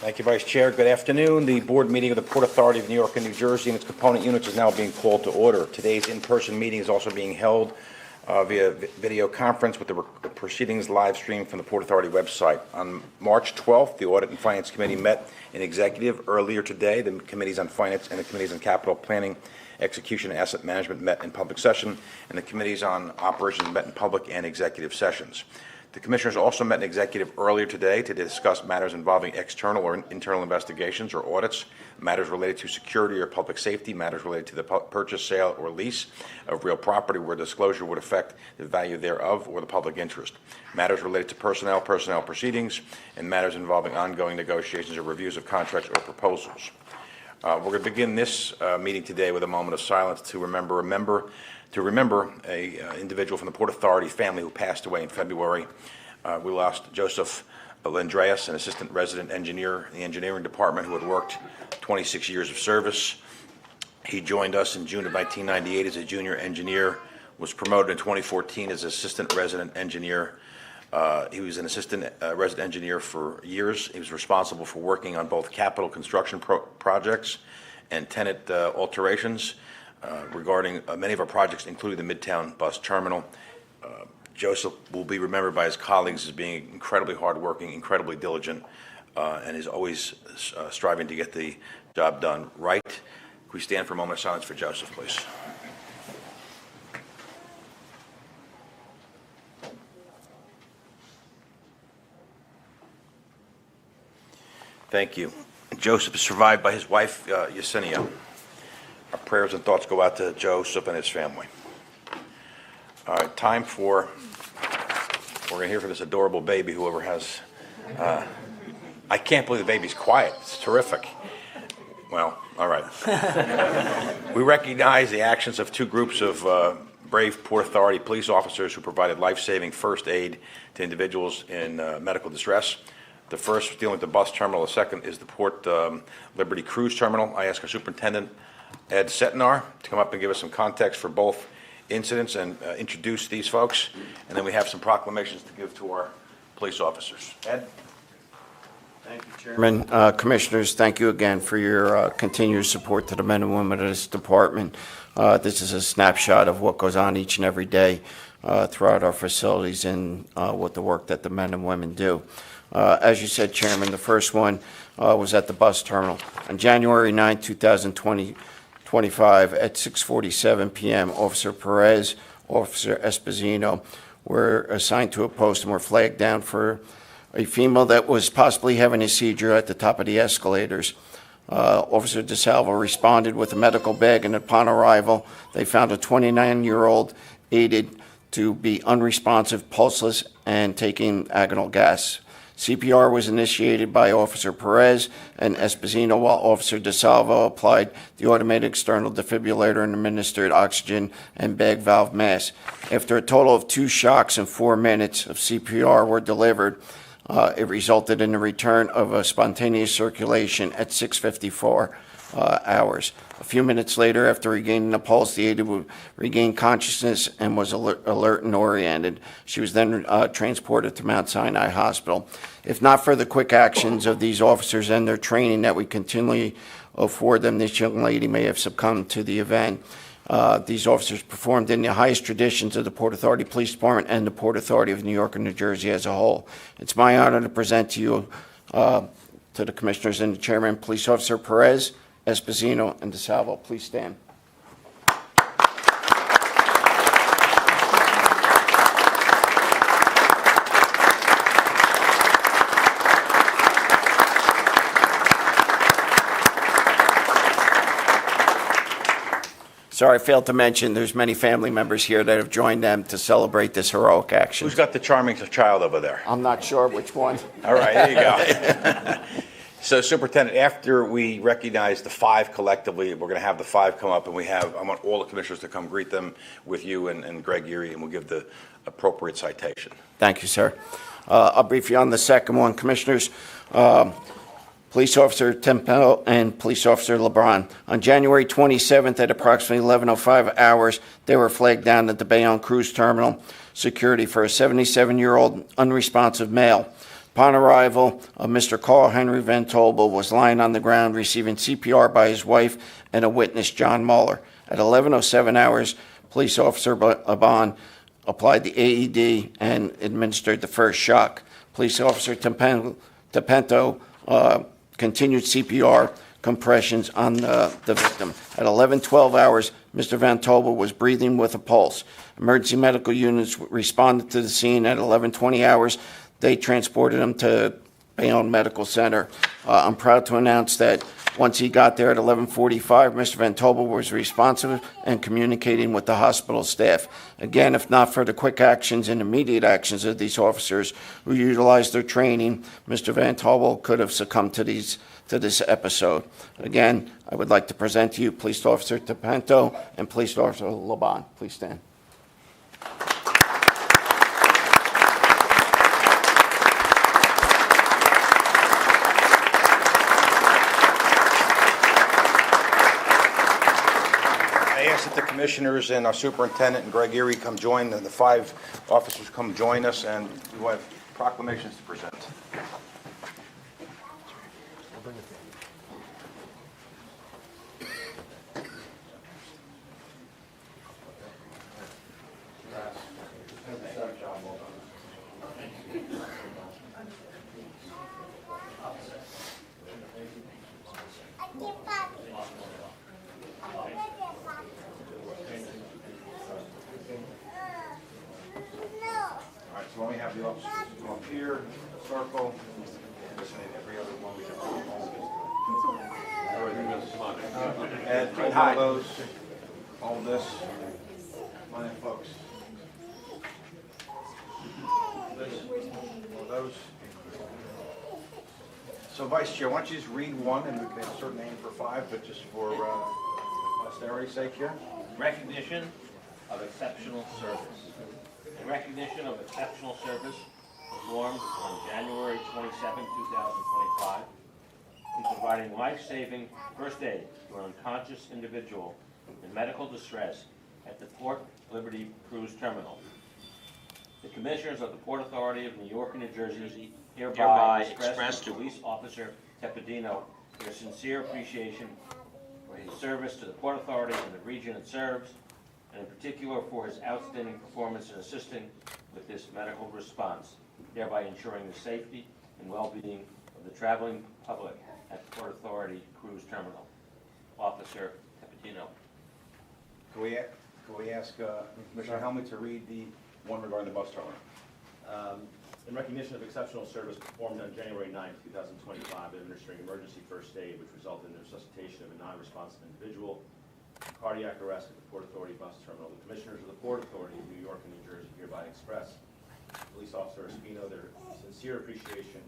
Thank you, Vice Chair. Good afternoon. The board meeting of the Port Authority of New York and New Jersey and its component units is now being called to order. Today's in-person meeting is also being held via video conference with the proceedings live streamed from the Port Authority website. On March 12th, the Audit and Finance Committee met in executive. Earlier today, the Committees on Finance and the Committees on Capital Planning, Execution, and Asset Management met in public session, and the Committees on Operations met in public and executive sessions. The Commissioners also met in executive earlier today to discuss matters involving external or internal investigations or audits, matters related to security or public safety, matters related to the purchase, sale, or lease of real property where disclosure would affect the value thereof or the public interest, matters related to personnel proceedings, and matters involving ongoing negotiations or reviews of contracts or proposals. We're going to begin this meeting today with a moment of silence to remember a individual from the Port Authority family who passed away in February. We lost Joseph Landreas, an assistant resident engineer in the engineering department who had worked 26 years of service. He joined us in June of 1998 as a junior engineer, was promoted in 2014 as assistant resident engineer. He was an assistant resident engineer for years. He was responsible for working on both capital construction projects and tenant alterations regarding many of our projects, including the Midtown Bus Terminal. Joseph will be remembered by his colleagues as being incredibly hardworking, incredibly diligent, and is always striving to get the job done right. Can we stand for a moment of silence for Joseph, please? Thank you. Joseph is survived by his wife, Yesenia. Our prayers and thoughts go out to Joseph and his family. All right, time for, we're going to hear from this adorable baby, whoever has, I can't believe the baby's quiet. It's terrific. Well, all right. We recognize the actions of two groups of brave Port Authority police officers who provided life-saving first aid to individuals in medical distress. The first was dealing with the bus terminal. The second is the Port Liberty Cruise Terminal. I ask our Superintendent, Ed Setnar, to come up and give us some context for both incidents and introduce these folks. And then we have some proclamations to give to our police officers. Ed? Thank you, Chairman. Commissioners, thank you again for your continued support to the men and women of this department. This is a snapshot of what goes on each and every day throughout our facilities and what the work that the men and women do. As you said, Chairman, the first one was at the bus terminal. On January 9, 2025, at 6:47 p.m., Officer Perez, Officer Esposito were assigned to a post and were flagged down for a female that was possibly having a seizure at the top of the escalators. Officer DeSalvo responded with a medical bag, and upon arrival, they found a 29-year-old aided to be unresponsive, pulseless, and taking agonal gas. CPR was initiated by Officer Perez and Esposito, while Officer DeSalvo applied the automated external defibrillator and administered oxygen and bag valve mask. After a total of 2 shocks and 4 minutes of CPR were delivered, it resulted in the return of a spontaneous circulation at 6:54 hours. A few minutes later, after regaining the pulse, the aide regained consciousness and was alert and oriented. She was then transported to Mount Sinai Hospital. If not for the quick actions of these officers and their training that we continually afford them, this young lady may have succumbed to the event. These officers performed in the highest traditions of the Port Authority Police Department and the Port Authority of New York and New Jersey as a whole. It's my honor to present to you, to the Commissioners and the Chairman, Police Officer Perez, Esposito, and DeSalvo. Please stand. Sorry, I failed to mention there's many family members here that have joined them to celebrate this heroic action. Who's got the charming child over there? I'm not sure which one. All right, there you go. So, Superintendent, after we recognize the 5 collectively, we're going to have the 5 come up, and I want all the commissioners to come greet them with you and Greg Erie, and we'll give the appropriate citation. Thank you, sir. I'll brief you on the second one, Commissioners. Police Officer Tempo and Police Officer LeBron. On January 27th at approximately 11:05 hours, they were flagged down at the Bayonne Cruise Terminal security for a 77-year-old unresponsive male. Upon arrival, Mr. Carl Henry Van Tobel was lying on the ground receiving CPR by his wife and a witness, John Muller. At 11:07 hours, Police Officer Aban applied the AED and administered the first shock. Police Officer Tapento continued CPR compressions on the victim. At 11:12 hours, Mr. Van Tobel was breathing with a pulse. Emergency medical units responded to the scene at 11:20 hours. They transported him to Bayonne Medical Center. I'm proud to announce that once he got there at 11:45, Mr. Van Tobel was responsive and communicating with the hospital staff. Again, if not for the quick actions and immediate actions of these officers who utilized their training, Mr. Van Tobel could have succumbed to this episode. Again, I would like to present to you Police Officer Tapento and Police Officer Laban. Please stand. I ask that the commissioners and our superintendent and Greg Erie come join, the 5 officers come join us, and we have proclamations to present. So let me have the officers come up here, circle, this and every other one we have. And all those, all this, my folks. This, all those. So Vice Chair, why don't you just read one and we can insert name for 5, but just for posterity's sake here. Recognition of exceptional service. In recognition of exceptional service performed on January 27, 2025, in providing life-saving first aid to an unconscious individual in medical distress at the Port Liberty Cruise Terminal. The Commissioners of the Port Authority of New York and New Jersey hereby express to Police Officer Tepedino their sincere appreciation for his service to the Port Authority and the region it serves, and in particular for his outstanding performance in assisting with this medical response, thereby ensuring the safety and well-being of the traveling public at Port Authority Cruise Terminal. Officer Tepedino. Can we ask Commissioner Helmy to read the one regarding the bus terminal? In recognition of exceptional service performed on January 9, 2025, administering emergency first aid which resulted in the resuscitation of a non-responsive individual, cardiac arrest at the Port Authority bus terminal. The Commissioners of the Port Authority of New York and New Jersey hereby express to Police Officer Espino their sincere appreciation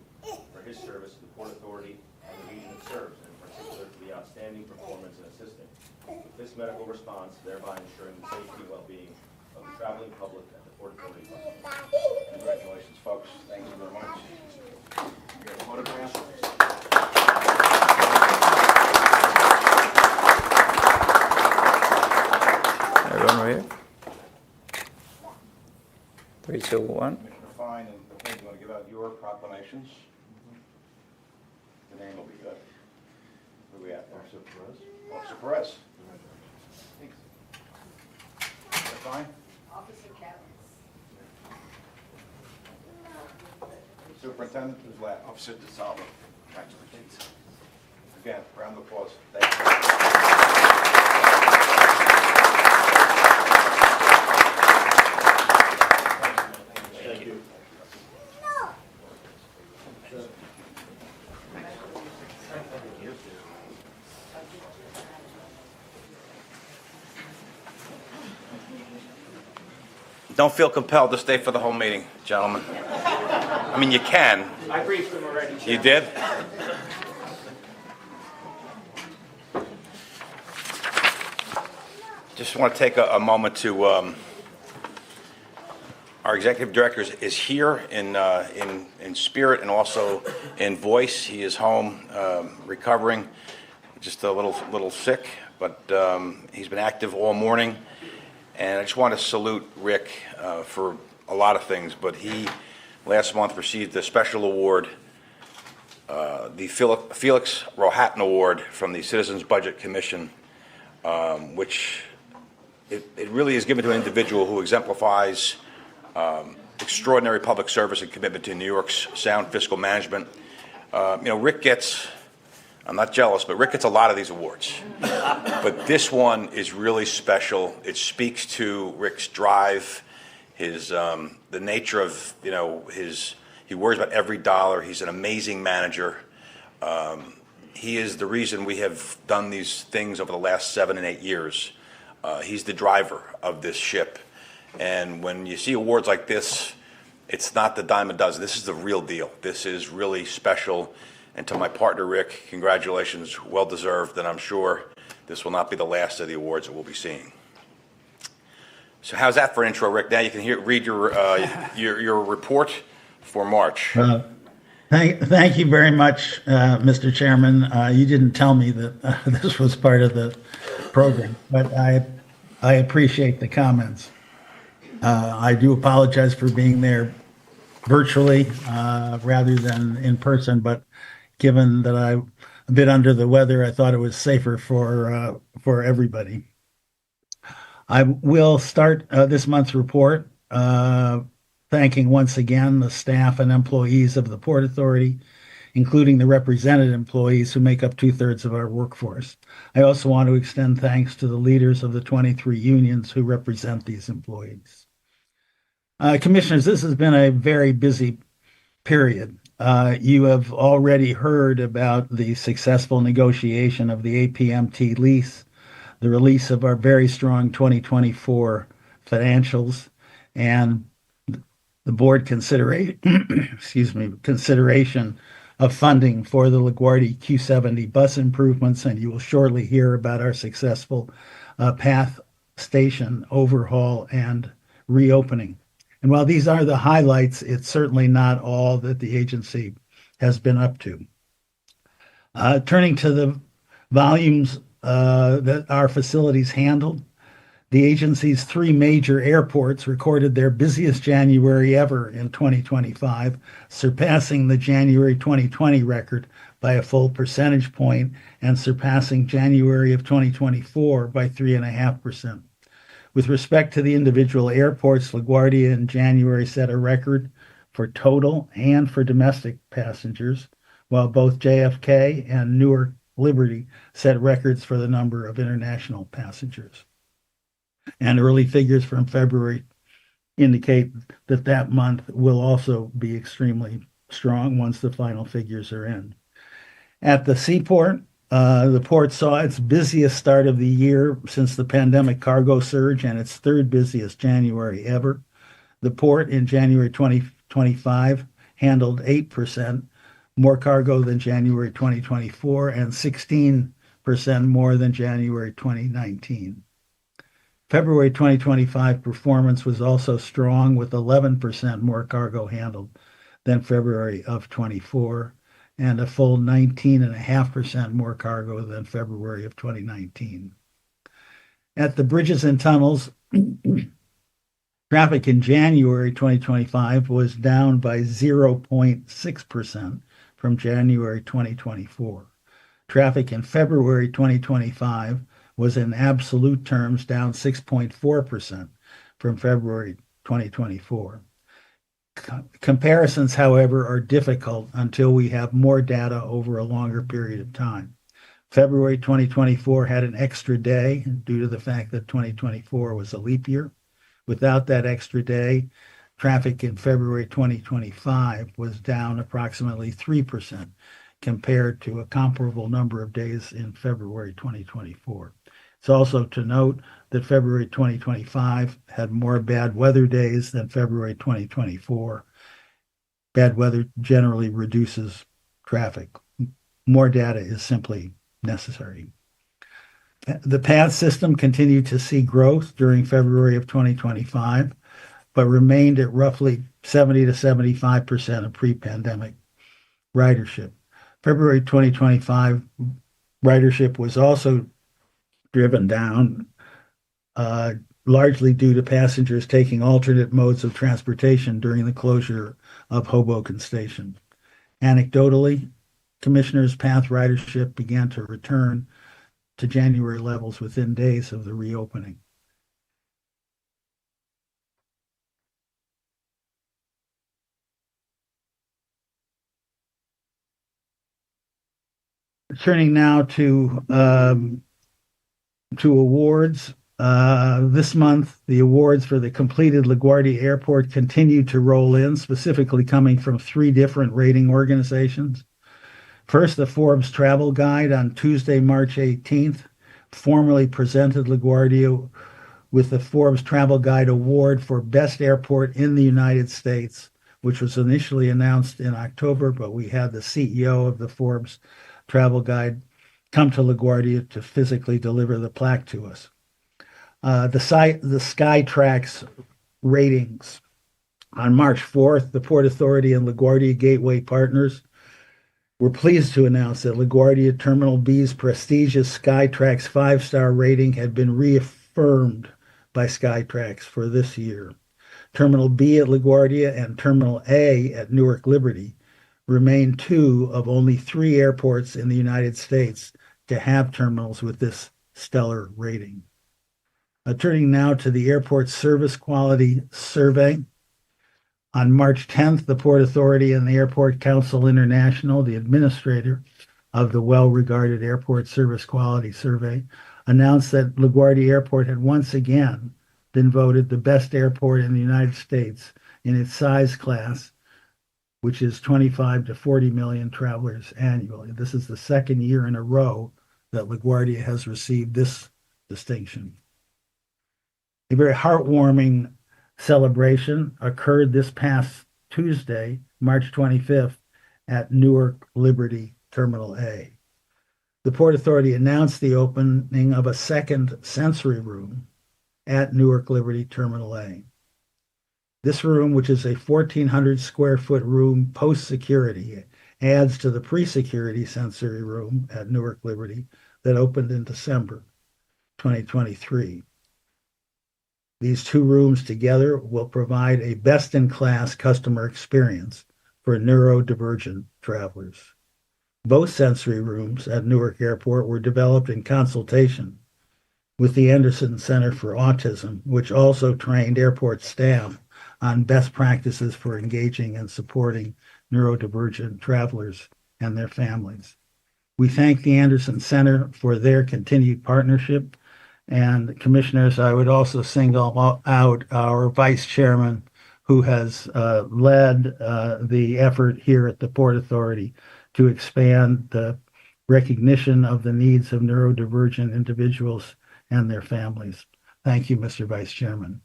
for his service to the Port Authority and the region it serves, and in particular for the outstanding performance in assisting with this medical response, thereby ensuring the safety and well-being of the traveling public at the Port Authority bus terminal. Congratulations, folks. Thank you very much. Your photographs. Everyone right here? 3, 2, 1. Commissioner Fine and okay, you want to give out your proclamations? The name will be good. Who are we at there? Officer Perez. Officer Perez. Thanks. Commissioner Fine? Officer Catlins. Superintendent, who's last? Officer DeSalvo. Congratulations. Again, round of applause. Thank you. Thank you. Don't feel compelled to stay for the whole meeting, gentlemen. I mean, you can. I briefed them already. You did? Just want to take a moment to, our executive director is here in spirit and also in voice. He is home recovering, just a little sick, but he's been active all morning. And I just want to salute Rick for a lot of things, but he last month received a special award, the Felix Rohatyn Award from the Citizens Budget Commission, which it really is given to an individual who exemplifies extraordinary public service and commitment to New York's sound fiscal management. Rick gets, I'm not jealous, but Rick gets a lot of these awards. But this one is really special. It speaks to Rick's drive, his the nature of he worries about every dollar. He's an amazing manager. He is the reason we have done these things over the last 7 and 8 years. He's the driver of this ship. And when you see awards like this, it's not the dime a dozen. This is the real deal. This is really special. And to my partner, Rick, congratulations, well deserved, and I'm sure this will not be the last of the awards that we'll be seeing. So how's that for an intro, Rick? Now you can read your report for March. Thank you very much, Mr. Chairman. You didn't tell me that this was part of the program, but I appreciate the comments. I do apologize for being there virtually rather than in person, but given that I'm a bit under the weather, I thought it was safer for everybody. I will start this month's report thanking once again the staff and employees of the Port Authority, including the represented employees who make up 2/3 of our workforce. I also want to extend thanks to the leaders of the 23 unions who represent these employees. Commissioners, this has been a very busy period. You have already heard about the successful negotiation of the APMT lease, the release of our very strong 2024 financials, and the board consideration of funding for the LaGuardia Q70 bus improvements, and you will shortly hear about our successful PATH station overhaul and reopening. And while these are the highlights, it's certainly not all that the agency has been up to. Turning to the volumes that our facilities handled, the agency's 3 major airports recorded their busiest January ever in 2025, surpassing the January 2020 record by a full percentage point and surpassing January of 2024 by 3.5%. With respect to the individual airports, LaGuardia in January set a record for total and for domestic passengers, while both JFK and Newark Liberty set records for the number of international passengers. And early figures from February indicate that that month will also be extremely strong once the final figures are in. At the seaport, the port saw its busiest start of the year since the pandemic cargo surge and its 3rd busiest January ever. The port in January 2025 handled 8% more cargo than January 2024 and 16% more than January 2019. February 2025 performance was also strong, with 11% more cargo handled than February of 24 and a full 19.5% more cargo than February of 2019. At the bridges and tunnels, traffic in January 2025 was down by 0.6% from January 2024. Traffic in February 2025 was in absolute terms down 6.4% from February 2024. Comparisons, however, are difficult until we have more data over a longer period of time. February 2024 had an extra day due to the fact that 2024 was a leap year. Without that extra day, traffic in February 2025 was down approximately 3% compared to a comparable number of days in February 2024. It's also to note that February 2025 had more bad weather days than February 2024. Bad weather generally reduces traffic. More data is simply necessary. The PATH system continued to see growth during February of 2025, but remained at roughly 70 to 75% of pre-pandemic ridership. February 2025 ridership was also driven down, largely due to passengers taking alternate modes of transportation during the closure of Hoboken Station. Anecdotally, Commissioners' Path ridership began to return to January levels within days of the reopening. Turning now to awards. This month, the awards for the completed LaGuardia Airport continue to roll in, specifically coming from 3 different rating organizations. First, the Forbes Travel Guide on Tuesday, March 18th, formally presented LaGuardia with the Forbes Travel Guide Award for Best Airport in the United States, which was initially announced in October, but we had the CEO of the Forbes Travel Guide come to LaGuardia to physically deliver the plaque to us. The Skytrax ratings. On March 4th, the Port Authority and LaGuardia Gateway partners were pleased to announce that LaGuardia Terminal B's prestigious Skytrax 5-star rating had been reaffirmed by Skytrax for this year. Terminal B at LaGuardia and Terminal A at Newark Liberty remain 2 of only 3 airports in the United States to have terminals with this stellar rating. Turning now to the Airport Service Quality Survey. On March 10th, the Port Authority and the Airport Council International, the administrator of the well-regarded Airport Service Quality Survey, announced that LaGuardia Airport had once again been voted the best airport in the United States in its size class, which is 25 to 40 million travelers annually. This is the second year in a row that LaGuardia has received this distinction. A very heartwarming celebration occurred this past Tuesday, March 25th, at Newark Liberty Terminal A. The Port Authority announced the opening of a second sensory room at Newark Liberty Terminal A. This room, which is a 1,400 square foot room post-security, adds to the pre-security sensory room at Newark Liberty that opened in December 2023. These 2 rooms together will provide a best-in-class customer experience for neurodivergent travelers. Both sensory rooms at Newark Airport were developed in consultation with the Anderson Center for Autism, which also trained airport staff on best practices for engaging and supporting neurodivergent travelers and their families. We thank the Anderson Center for their continued partnership. And Commissioners, I would also single out our Vice Chairman, who has led the effort here at the Port Authority to expand the recognition of the needs of neurodivergent individuals and their families. Thank you, Mr. Vice Chairman.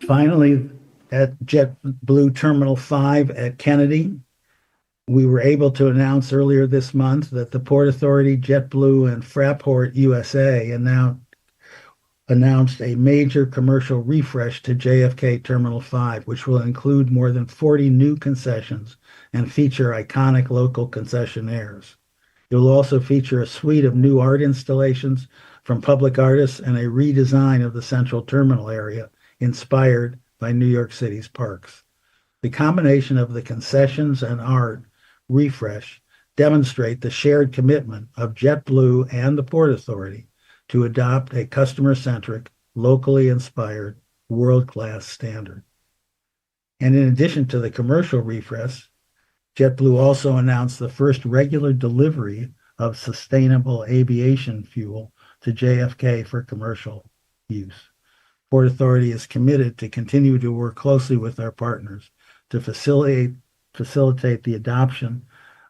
Finally, at JetBlue Terminal 5 at Kennedy, we were able to announce earlier this month that the Port Authority, JetBlue, and Fraport USA announced a major commercial refresh to JFK Terminal 5, which will include more than 40 new concessions and feature iconic local concessionaires. It will also feature a suite of new art installations from public artists and a redesign of the central terminal area inspired by New York City's parks. The combination of the concessions and art refresh demonstrate the shared commitment of JetBlue and the Port Authority to adopt a customer-centric, locally inspired, world-class standard. And in addition to the commercial refresh, JetBlue also announced the first regular delivery of sustainable aviation fuel to JFK for commercial use. Port Authority is committed to continue to work closely with our partners to facilitate the adoption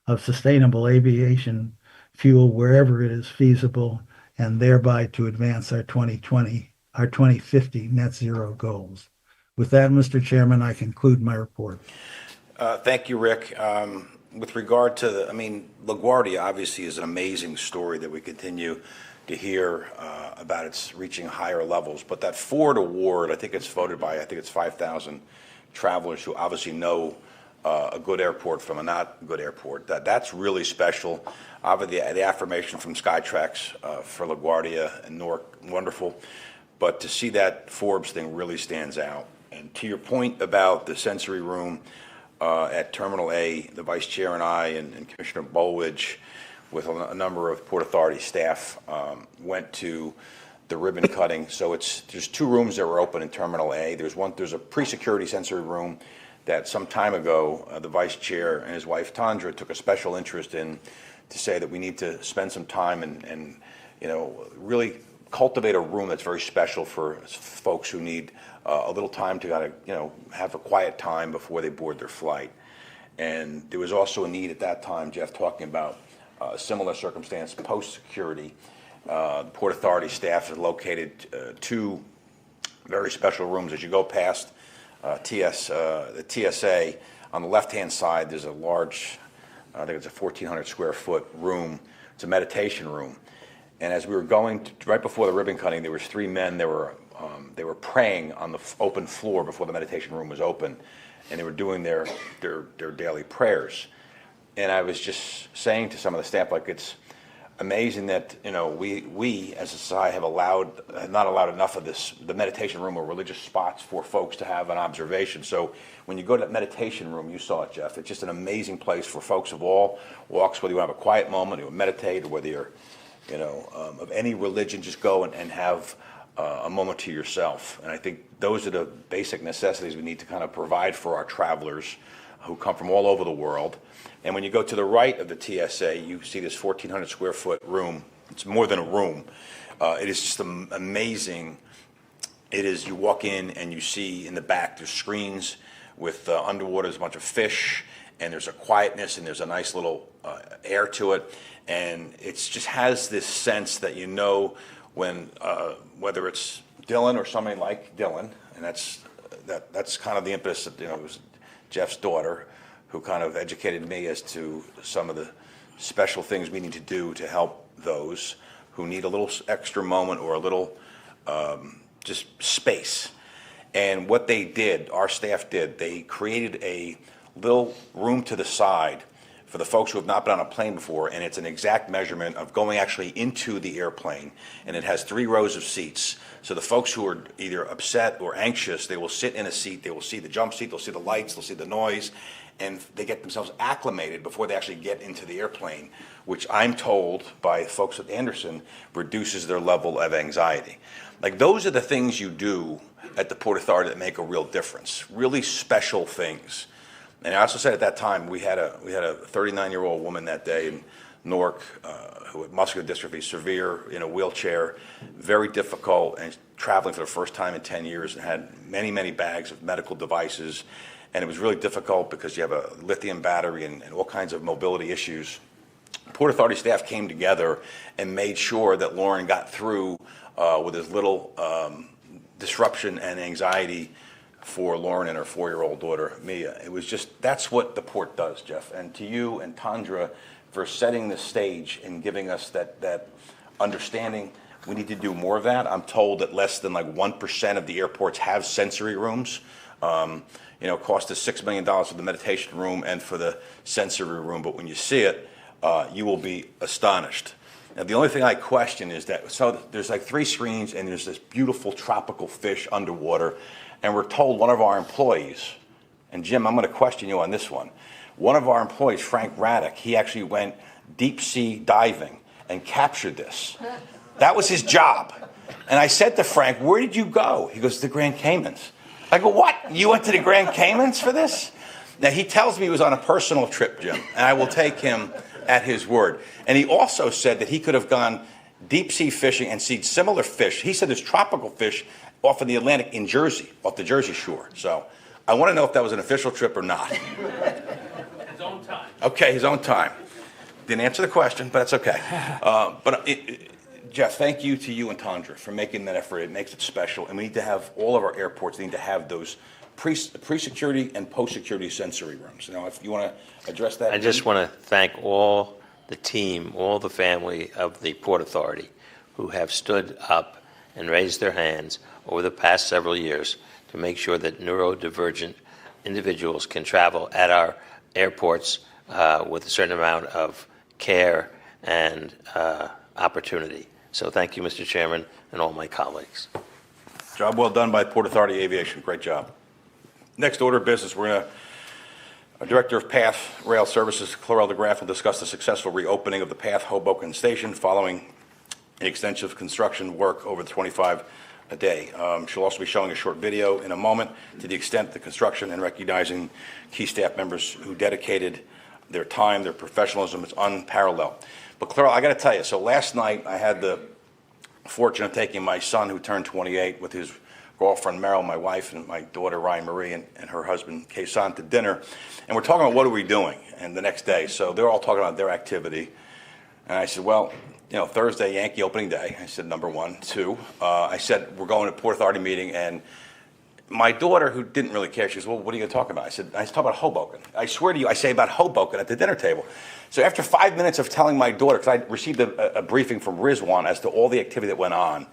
of sustainable aviation fuel wherever it is feasible, and thereby to advance our 2050 net zero goals. With that, Mr. Chairman, I conclude my report. Thank you, Rick. With regard to LaGuardia obviously is an amazing story that we continue to hear about its reaching higher levels. But that Ford Award, I think it's voted by, 5,000 travelers who obviously know a good airport from a not good airport. That's really special. Obviously, the affirmation from Skytrax for LaGuardia and Newark, wonderful. But to see that Forbes thing really stands out. And to your point about the sensory room at Terminal A, the Vice Chair and I and Commissioner Bolwidge, with a number of Port Authority staff, went to the ribbon cutting. So there's 2 rooms that were open in Terminal A. There's a pre-security sensory room that some time ago the Vice Chair and his wife Tandra took a special interest in, to say that we need to spend some time and really cultivate a room that's very special for folks who need a little time to kind of have a quiet time before they board their flight. And there was also a need at that time, Jeff, talking about a similar circumstance post-security. The Port Authority staff has located 2 very special rooms. As you go past the TSA, on the left-hand side, there's a large, I think it's a 1,400 square foot room. It's a meditation room. And as we were going right before the ribbon cutting, there was 3 men that they were praying on the open floor before the meditation room was open, and they were doing their daily prayers. And I was just saying to some of the staff, like, it's amazing that we as a society have not allowed enough of this, the meditation room or religious spots for folks to have an observation. So when you go to that meditation room, you saw it, Jeff. It's just an amazing place for folks of all walks, whether you want to have a quiet moment, or meditate, or whether you're of any religion, just go and have a moment to yourself. And I think those are the basic necessities we need to kind of provide for our travelers who come from all over the world. And when you go to the right of the TSA, you see this 1,400 square foot room. It's more than a room. It is just amazing. It is, you walk in and you see in the back, there's screens with underwater, there's a bunch of fish, and there's a quietness, and there's a nice little air to it. And it just has this sense that when, whether it's Dylan or somebody like Dylan, and that's kind of the impetus that, it was Jeff's daughter who kind of educated me as to some of the special things we need to do to help those who need a little extra moment or a little just space. And what they did, our staff did, they created a little room to the side for the folks who have not been on a plane before, and it's an exact measurement of going actually into the airplane, and it has 3 rows of seats. So the folks who are either upset or anxious, they will sit in a seat, they will see the jump seat, they'll see the lights, they'll see the noise, and they get themselves acclimated before they actually get into the airplane, which I'm told by folks at Anderson reduces their level of anxiety. Like, those are the things you do at the Port Authority that make a real difference, really special things. And I also said at that time, we had a 39-year-old woman that day in Newark who had muscular dystrophy, severe, in a wheelchair, very difficult, and traveling for the first time in 10 years, and had many, many bags of medical devices. And it was really difficult because you have a lithium battery and all kinds of mobility issues. Port Authority staff came together and made sure that Lauren got through with as little disruption and anxiety for Lauren and her 4-year-old daughter, Mia. It was just, that's what the Port does, Jeff. And to you and Tandra for setting the stage and giving us that understanding. We need to do more of that. I'm told that less than like 1% of the airports have sensory rooms. It cost us $6 million for the meditation room and for the sensory room, but when you see it, you will be astonished. Now, the only thing I question is that, so there's like 3 screens, and there's this beautiful tropical fish underwater, and we're told one of our employees, and Jim, I'm going to question you on this one. One of our employees, Frank Raddick, he actually went deep sea diving and captured this. That was his job. And I said to Frank, "Where did you go?" He goes, "To the Grand Caymans." I go, "What? You went to the Grand Caymans for this?" Now, he tells me he was on a personal trip, Jim, and I will take him at his word. And he also said that he could have gone deep sea fishing and seen similar fish. He said there's tropical fish off in the Atlantic in Jersey, off the Jersey shore. So I want to know if that was an official trip or not. His own time. Okay, his own time. Didn't answer the question, but that's okay. Jeff, thank you to you and Tandra for making that effort. It makes it special, and we need to have all of our airports need to have those pre-security and post-security sensory rooms. Now, if you want to address that. I just want to thank all the team, all the family of the Port Authority who have stood up and raised their hands over the past several years to make sure that neurodivergent individuals can travel at our airports with a certain amount of care and opportunity. So thank you, Mr. Chairman, and all my colleagues. Job well done by Port Authority Aviation. Great job. Next order of business, we're going to, our Director of Path Rail Services, Clarel DeGraff, will discuss the successful reopening of the Path Hoboken Station following an extensive construction work over the 25 a day. She'll also be showing a short video in a moment to the extent the construction and recognizing key staff members who dedicated their time, their professionalism. It's unparalleled. But Clarel, I got to tell you, so last night I had the fortune of taking my son, who turned 28, with his girlfriend Meryl, my wife, and my daughter Ryan Marie, and her husband Kaysan to dinner. And we're talking about what are we doing and the next day. So they're all talking about their activity. And I said, well, you know, Thursday, Yankee opening day. I said, number one. Two, I said, we're going to Port Authority meeting. And my daughter, who didn't really care, she goes, well, what are you going to talk about? I said, I talk about Hoboken. I swear to you, I say about Hoboken at the dinner table. So after 5 minutes of telling my daughter, because I received a briefing from Rizwan as to all the activity that went on,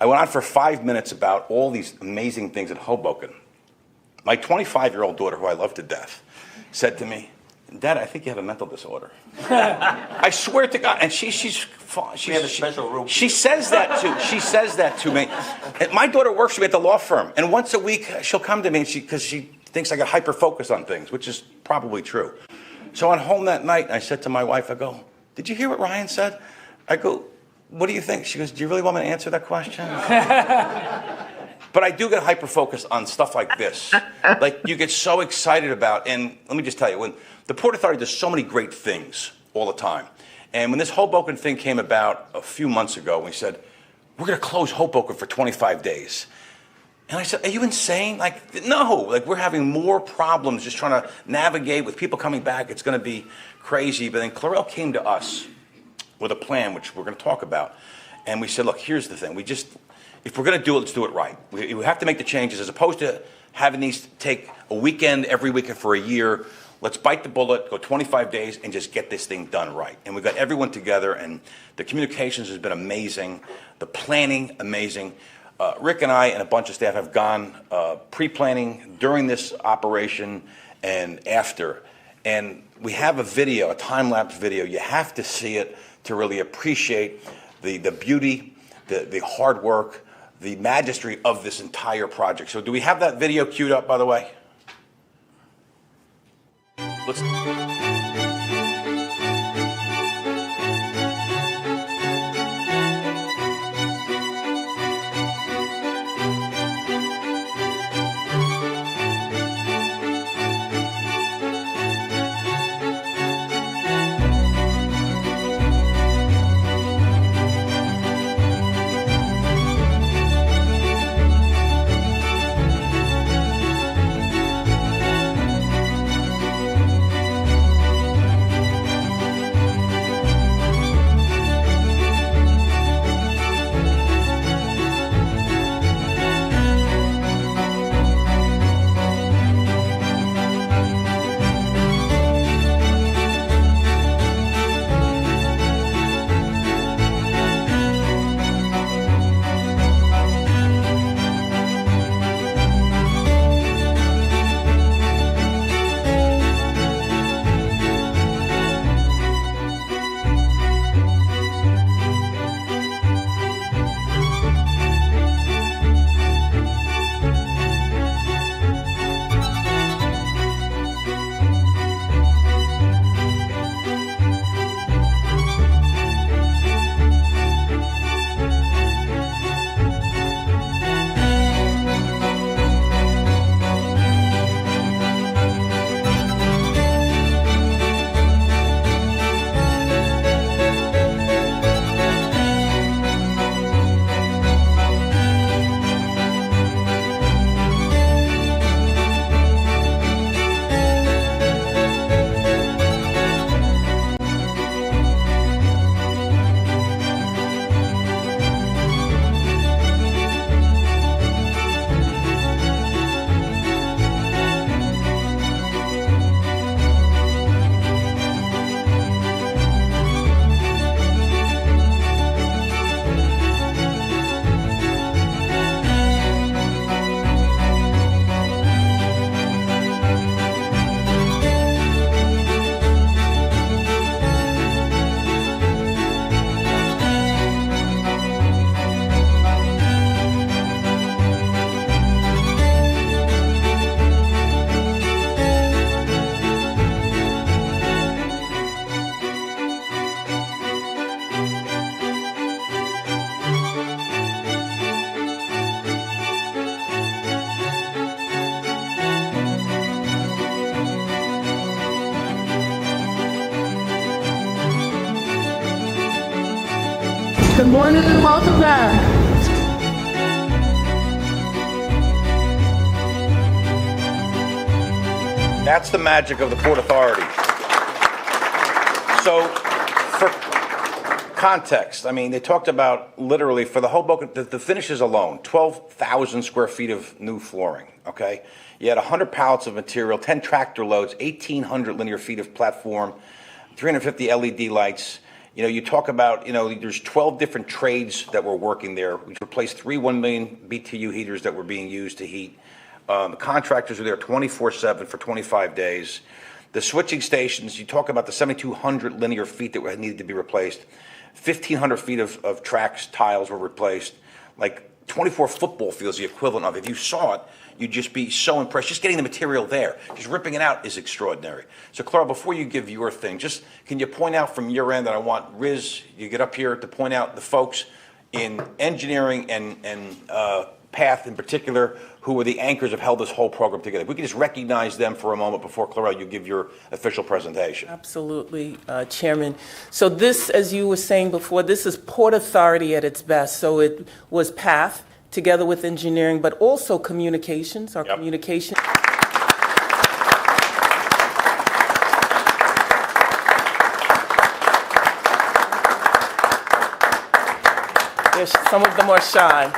I went on for 5 minutes about all these amazing things at Hoboken. My 25-year-old daughter, who I love to death, said to me, Dad, I think you have a mental disorder. I swear to God. And she have a special room. She says that too. She says that to me. And my daughter works for me at the law firm, and once a week she'll come to me because she thinks I got hyper focused on things, which is probably true. So on home that night, I said to my wife, I go, did you hear what Ryan said? I go, what do you think? She goes, do you really want me to answer that question? But I do get hyper focused on stuff like this. Like you get so excited about, and let me just tell you, when the Port Authority does so many great things all the time. And when this Hoboken thing came about a few months ago, we said, we're going to close Hoboken for 25 days. And I said, are you insane? Like, no, like we're having more problems just trying to navigate with people coming back. It's going to be crazy. But then Clarel came to us with a plan, which we're going to talk about. And we said, look, here's the thing. If we're going to do it, let's do it right. We have to make the changes as opposed to having these take a weekend every weekend for a year. Let's bite the bullet, go 25 days, and just get this thing done right. And we've got everyone together, and the communications has been amazing, the planning amazing. Rick and I and a bunch of staff have gone pre-planning during this operation and after. And we have a video, a time-lapse video. You have to see it to really appreciate the beauty, the hard work, the majesty of this entire project. So do we have that video queued up, by the way? Let's. Good morning and welcome back. That's the magic of the Port Authority. So, for context, I mean, they talked about literally for the whole book, the finishes alone, 12,000 square feet of new flooring, okay? You had 100 pallets of material, 10 tractor loads, 1,800 linear feet of platform, 350 LED lights. You know, you talk about, you know, there's 12 different trades that were working there. We replaced 1 million BTU heaters that were being used to heat. The contractors were there 24/7 for 25 days. The switching stations, you talk about the 7,200 linear feet that needed to be replaced. 1,500 feet of tracks, tiles were replaced. Like 24 football fields, the equivalent of. If you saw it, you'd just be so impressed. Just getting the material there, just ripping it out is extraordinary. So, Clara, before you give your thing, just can you point out from your end, and I want Riz, you get up here to point out the folks in engineering and Path in particular, who were the anchors of held this whole program together. If we can just recognize them for a moment before, Clara, you give your official presentation. Absolutely, Chairman. So this, as you were saying before, this is Port Authority at its best. So it was Path together with engineering, but also communications, our communication. Some of them are shy.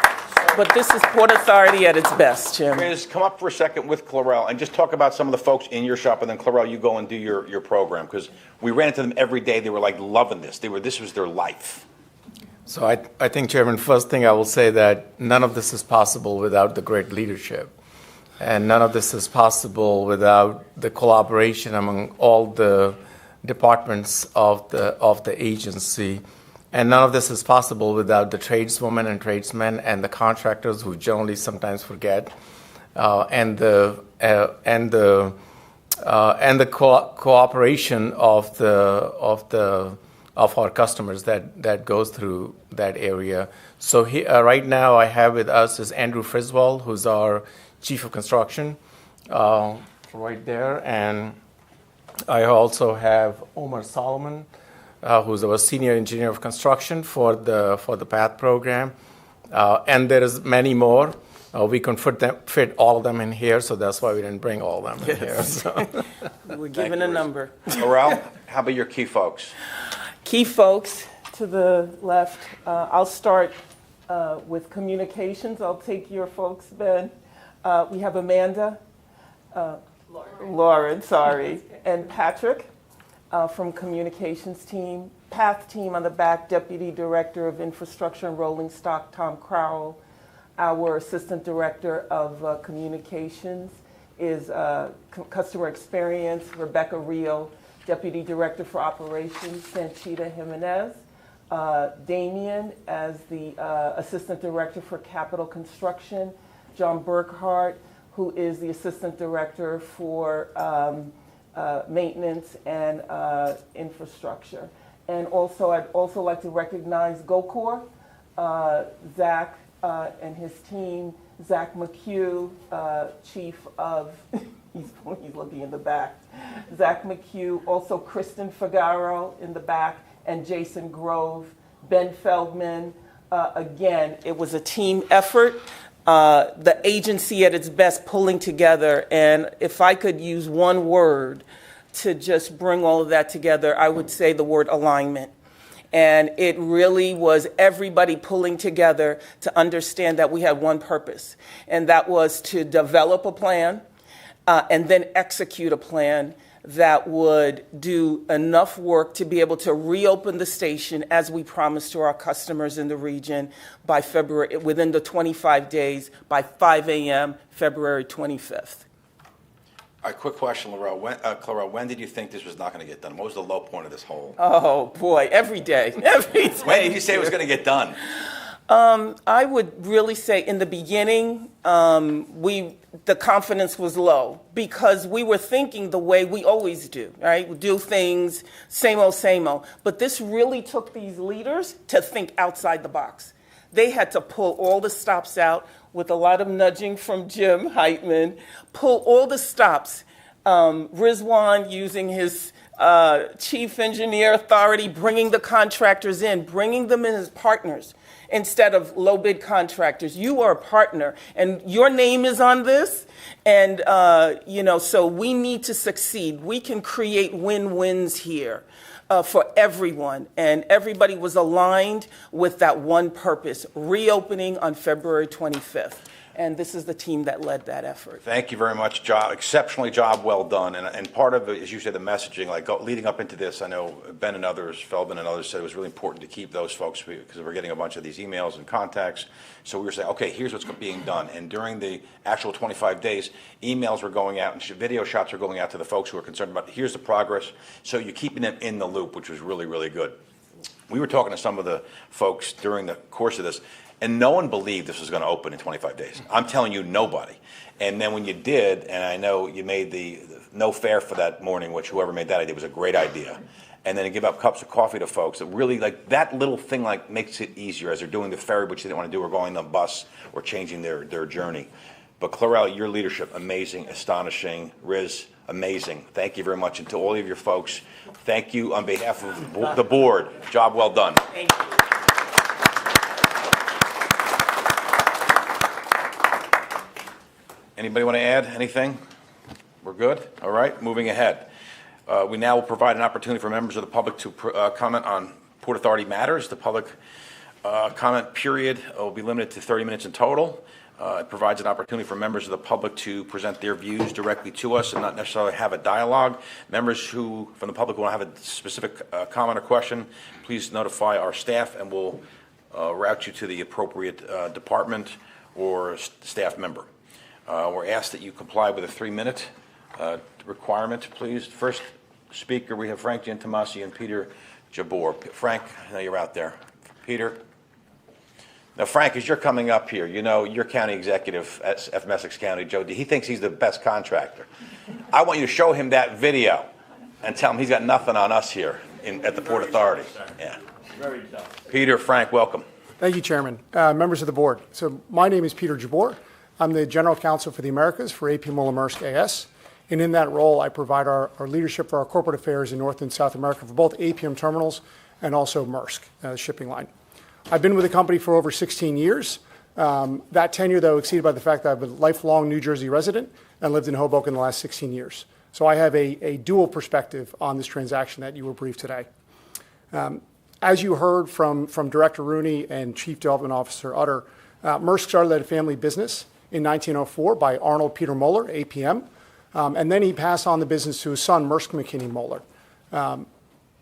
But this is Port Authority at its best, Chairman. Riz, come up for a second with Clarell and just talk about some of the folks in your shop, and then Clarell, you go and do your program, because we ran into them every day. They were like loving this. This was their life. So I think, Chairman, first thing I will say that none of this is possible without the great leadership. And none of this is possible without the collaboration among all the departments of the agency. And none of this is possible without the tradeswomen and tradesmen and the contractors who generally sometimes forget, and the cooperation of our customers that goes through that area. So right now I have with us is Andrew Friswell, who's our Chief of Construction, right there, and I also have Omar Solomon, who's our Senior Engineer of Construction for the PATH program, and there is many more. We couldn't fit all of them in here, so that's why we didn't bring all of them in here. So. We're given a number. Laurel, how about your key folks? Key folks to the left. I'll start with communications. I'll take your folks, Ben. We have Amanda, Lauren, sorry, and Patrick from communications team. PATH team on the back, Deputy Director of Infrastructure and Rolling Stock, Tom Crowell. Our Assistant Director of Communications is Customer Experience, Rebecca Rio. Deputy Director for Operations, Sanchita Jimenez. Damien as the Assistant Director for Capital Construction. John Burkhart, who is the Assistant Director for Maintenance and Infrastructure. And also, I'd also like to recognize GoCorp, Zach and his team, Zach McHugh, Chief of, he's looking in the back, Zach McHugh, also Kristen Figaro in the back, and Jason Grove, Ben Feldman. Again, it was a team effort. The agency at its best pulling together, and if I could use one word to just bring all of that together, I would say the word alignment. And it really was everybody pulling together to understand that we had one purpose, and that was to develop a plan and then execute a plan that would do enough work to be able to reopen the station as we promised to our customers in the region by February, within the 25 days, by 5 a.m., February 25th. All right, quick question, Clara, when did you think this was not going to get done? What was the low point of this whole? Oh, boy, every day, every day. When did you say it was going to get done? I would really say in the beginning, the confidence was low because we were thinking the way we always do, right? We do things, same old, same old. But this really took these leaders to think outside the box. They had to pull all the stops out with a lot of nudging from Jim Heitman, pull all the stops. Rizwan using his Chief Engineer Authority bringing the contractors in, bringing them in as partners instead of low bid contractors. You are a partner, and your name is on this. And, so we need to succeed. We can create win-wins here for everyone. And everybody was aligned with that one purpose, reopening on February 25th. And this is the team that led that effort. Thank you very much. Exceptionally job well done. And part of it, as you said, the messaging, leading up into this, I know Ben and others, Feldman and others said it was really important to keep those folks because we're getting a bunch of these emails and contacts. So we were saying, okay, here's what's being done. And during the actual 25 days, emails were going out and video shots were going out to the folks who were concerned about, here's the progress. So you're keeping them in the loop, which was really, really good. We were talking to some of the folks during the course of this, and no one believed this was going to open in 25 days. I'm telling you, nobody. And then when you did, and I know you made the no fare for that morning, which whoever made that idea was a great idea. And then to give out cups of coffee to folks, that really, that little thing, makes it easier as they're doing the ferry, which they didn't want to do, or going on the bus, or changing their journey. But Clarell, your leadership, amazing, astonishing. Riz, amazing. Thank you very much. And to all of your folks, thank you on behalf of the board. Job well done. Thank you. Anybody want to add anything? We're good? All right, moving ahead. We now will provide an opportunity for members of the public to comment on Port Authority matters. The public comment period will be limited to 30 minutes in total. It provides an opportunity for members of the public to present their views directly to us and not necessarily have a dialogue. Members who, from the public, want to have a specific comment or question, please notify our staff and we'll route you to the appropriate department or staff member. We're asked that you comply with a 3-minute requirement, please. First speaker, we have Frank Giantomasi and Peter Jabor. Frank, I know you're out there. Peter? Now, Frank, as you're coming up here, your county executive at Essex County, Joe D., he thinks he's the best contractor. I want you to show him that video and tell him he's got nothing on us here at the Port Authority. Yeah. Very tough. Peter, Frank, welcome. Thank you, Chairman. Members of the board. So my name is Peter Jabor. I'm the General Counsel for the Americas for AP Moller Maersk AS. And in that role, I provide our leadership for our corporate affairs in North and South America for both APM terminals and also Maersk, the shipping line. I've been with the company for over 16 years. That tenure, though, exceeded by the fact that I've been a lifelong New Jersey resident and lived in Hoboken the last 16 years. So I have a dual perspective on this transaction that you were briefed today. As you heard from Director Rooney and Chief Development Officer Utter, Maersk started a family business in 1904 by Arnold Peter Moller, APM, and then he passed on the business to his son, Maersk McKinney Moller.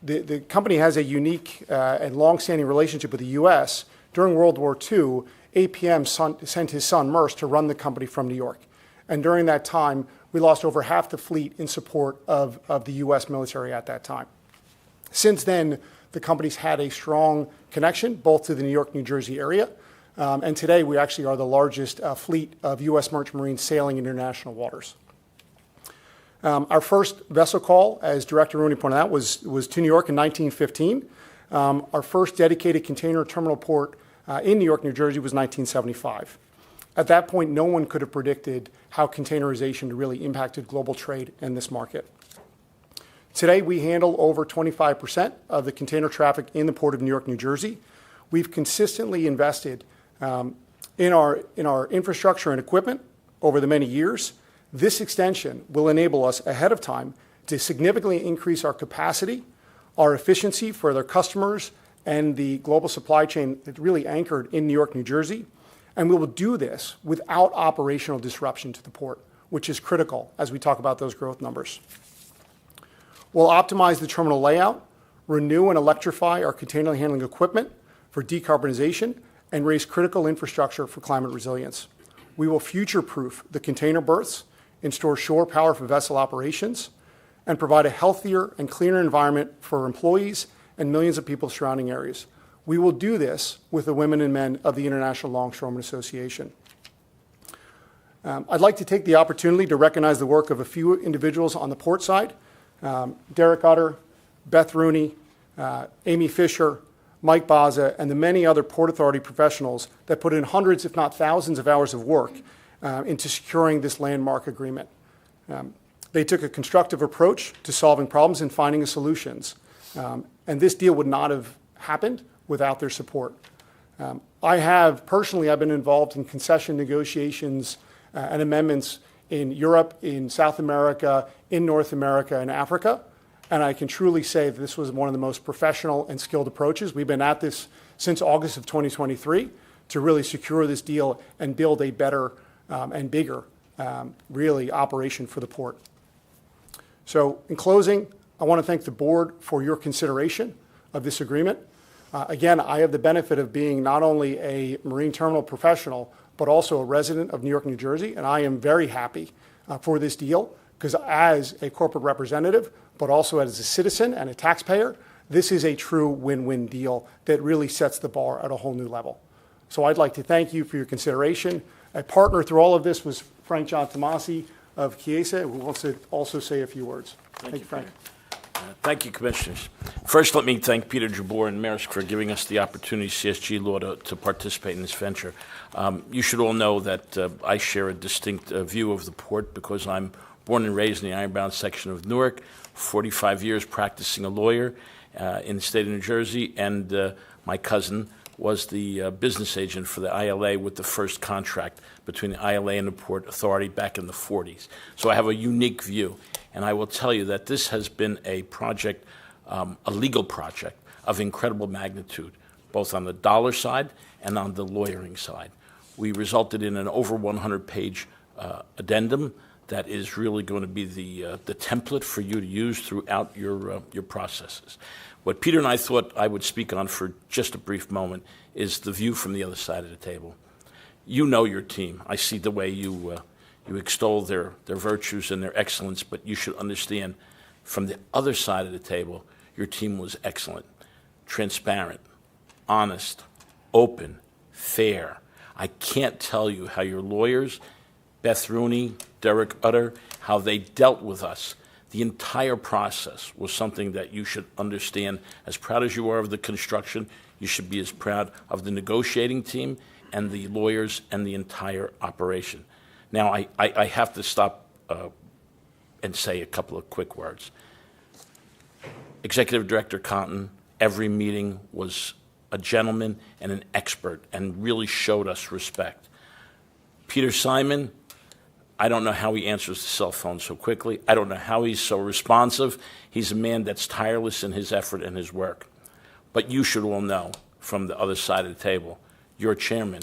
The company has a unique and long-standing relationship with the U.S. During World War II, APM sent his son, Maersk, to run the company from New York. And during that time, we lost over half the fleet in support of the U.S. military at that time. Since then, the company's had a strong connection both to the New York, New Jersey area, and today we actually are the largest fleet of U.S. merchant marines sailing in international waters. Our first vessel call, as Director Rooney pointed out, was to New York in 1915. Our first dedicated container terminal port in New York, New Jersey was 1975. At that point, no one could have predicted how containerization really impacted global trade in this market. Today, we handle over 25% of the container traffic in the Port of New York, New Jersey. We've consistently invested in our infrastructure and equipment over the many years. This extension will enable us ahead of time to significantly increase our capacity, our efficiency for their customers, and the global supply chain that's really anchored in New York, New Jersey. And we will do this without operational disruption to the port, which is critical as we talk about those growth numbers. We'll optimize the terminal layout, renew and electrify our container handling equipment for decarbonization, and raise critical infrastructure for climate resilience. We will future-proof the container berths, install shore power for vessel operations, and provide a healthier and cleaner environment for employees and millions of people surrounding areas. We will do this with the women and men of the International Longshoremen Association. I'd like to take the opportunity to recognize the work of a few individuals on the port side. Derek Utter, Beth Rooney, Amy Fisher, Mike Baza, and the many other Port Authority professionals that put in hundreds, if not thousands, of hours of work into securing this landmark agreement. They took a constructive approach to solving problems and finding solutions. And this deal would not have happened without their support. I've been involved in concession negotiations and amendments in Europe, in South America, in North America, and Africa. And I can truly say that this was one of the most professional and skilled approaches. We've been at this since August of 2023 to really secure this deal and build a better and bigger, really, operation for the port. So in closing, I want to thank the board for your consideration of this agreement. Again, I have the benefit of being not only a marine terminal professional, but also a resident of New York, New Jersey, and I am very happy for this deal because as a corporate representative, but also as a citizen and a taxpayer, this is a true win-win deal that really sets the bar at a whole new level. So I'd like to thank you for your consideration. A partner through all of this was Frank John Tomasi of Chiesa, who wants to also say a few words. Thank you, Frank. Thank you, Commissioners. First, let me thank Peter Jabor and Maersk for giving us the opportunity, CSG Law, to participate in this venture. You should all know that I share a distinct view of the port because I'm born and raised in the ironbound section of Newark, 45 years practicing a lawyer in the state of New Jersey, and my cousin was the business agent for the ILA with the first contract between the ILA and the Port Authority back in the 40s. So I have a unique view. And I will tell you that this has been a project, a legal project of incredible magnitude, both on the dollar side and on the lawyering side. We resulted in an over 100-page addendum that is really going to be the template for you to use throughout your processes. What Peter and I thought I would speak on for just a brief moment is the view from the other side of the table. You know your team. I see the way you extol their virtues and their excellence, but you should understand from the other side of the table, your team was excellent, transparent, honest, open, fair. I can't tell you how your lawyers, Beth Rooney, Derek Utter, how they dealt with us. The entire process was something that you should understand. As proud as you are of the construction, you should be as proud of the negotiating team and the lawyers and the entire operation. Now, I have to stop and say a couple of quick words. Executive Director Cotton, every meeting was a gentleman and an expert and really showed us respect. Peter Simon, I don't know how he answers the cell phone so quickly. I don't know how he's so responsive. He's a man that's tireless in his effort and his work. But you should all know from the other side of the table, your chairman,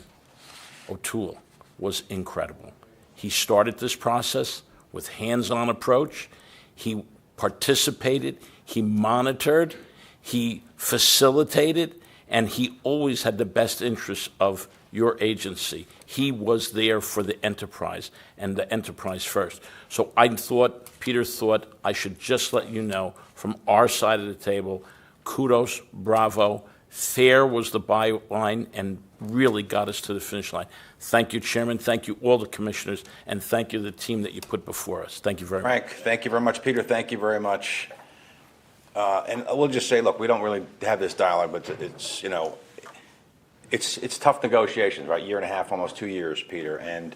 O'Toole, was incredible. He started this process with hands-on approach. He participated, he monitored, he facilitated, and he always had the best interests of your agency. He was there for the enterprise and the enterprise first. So Peter thought I should just let you know from our side of the table, kudos, bravo, fair was the byline and really got us to the finish line. Thank you, Chairman. Thank you, all the commissioners, and thank you, the team that you put before us. Thank you very much. Frank, thank you very much. Peter, thank you very much. And we'll just say, look, we don't really have this dialogue, but it's, you know, it's tough negotiations, right? Year and a half, almost 2 years, Peter, and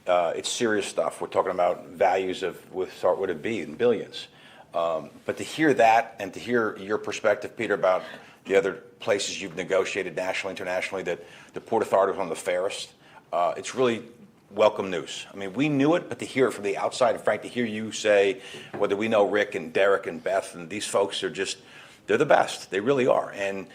it's serious stuff. We're talking about values of what would it be in billions. But to hear that and to hear your perspective, Peter, about the other places you've negotiated nationally, internationally, that the Port Authority was one of the fairest, it's really welcome news. I mean, we knew it, but to hear it from the outside, and Frank, to hear you say, whether we know Rick and Derek and Beth, and these folks are just, they're the best. They really are. And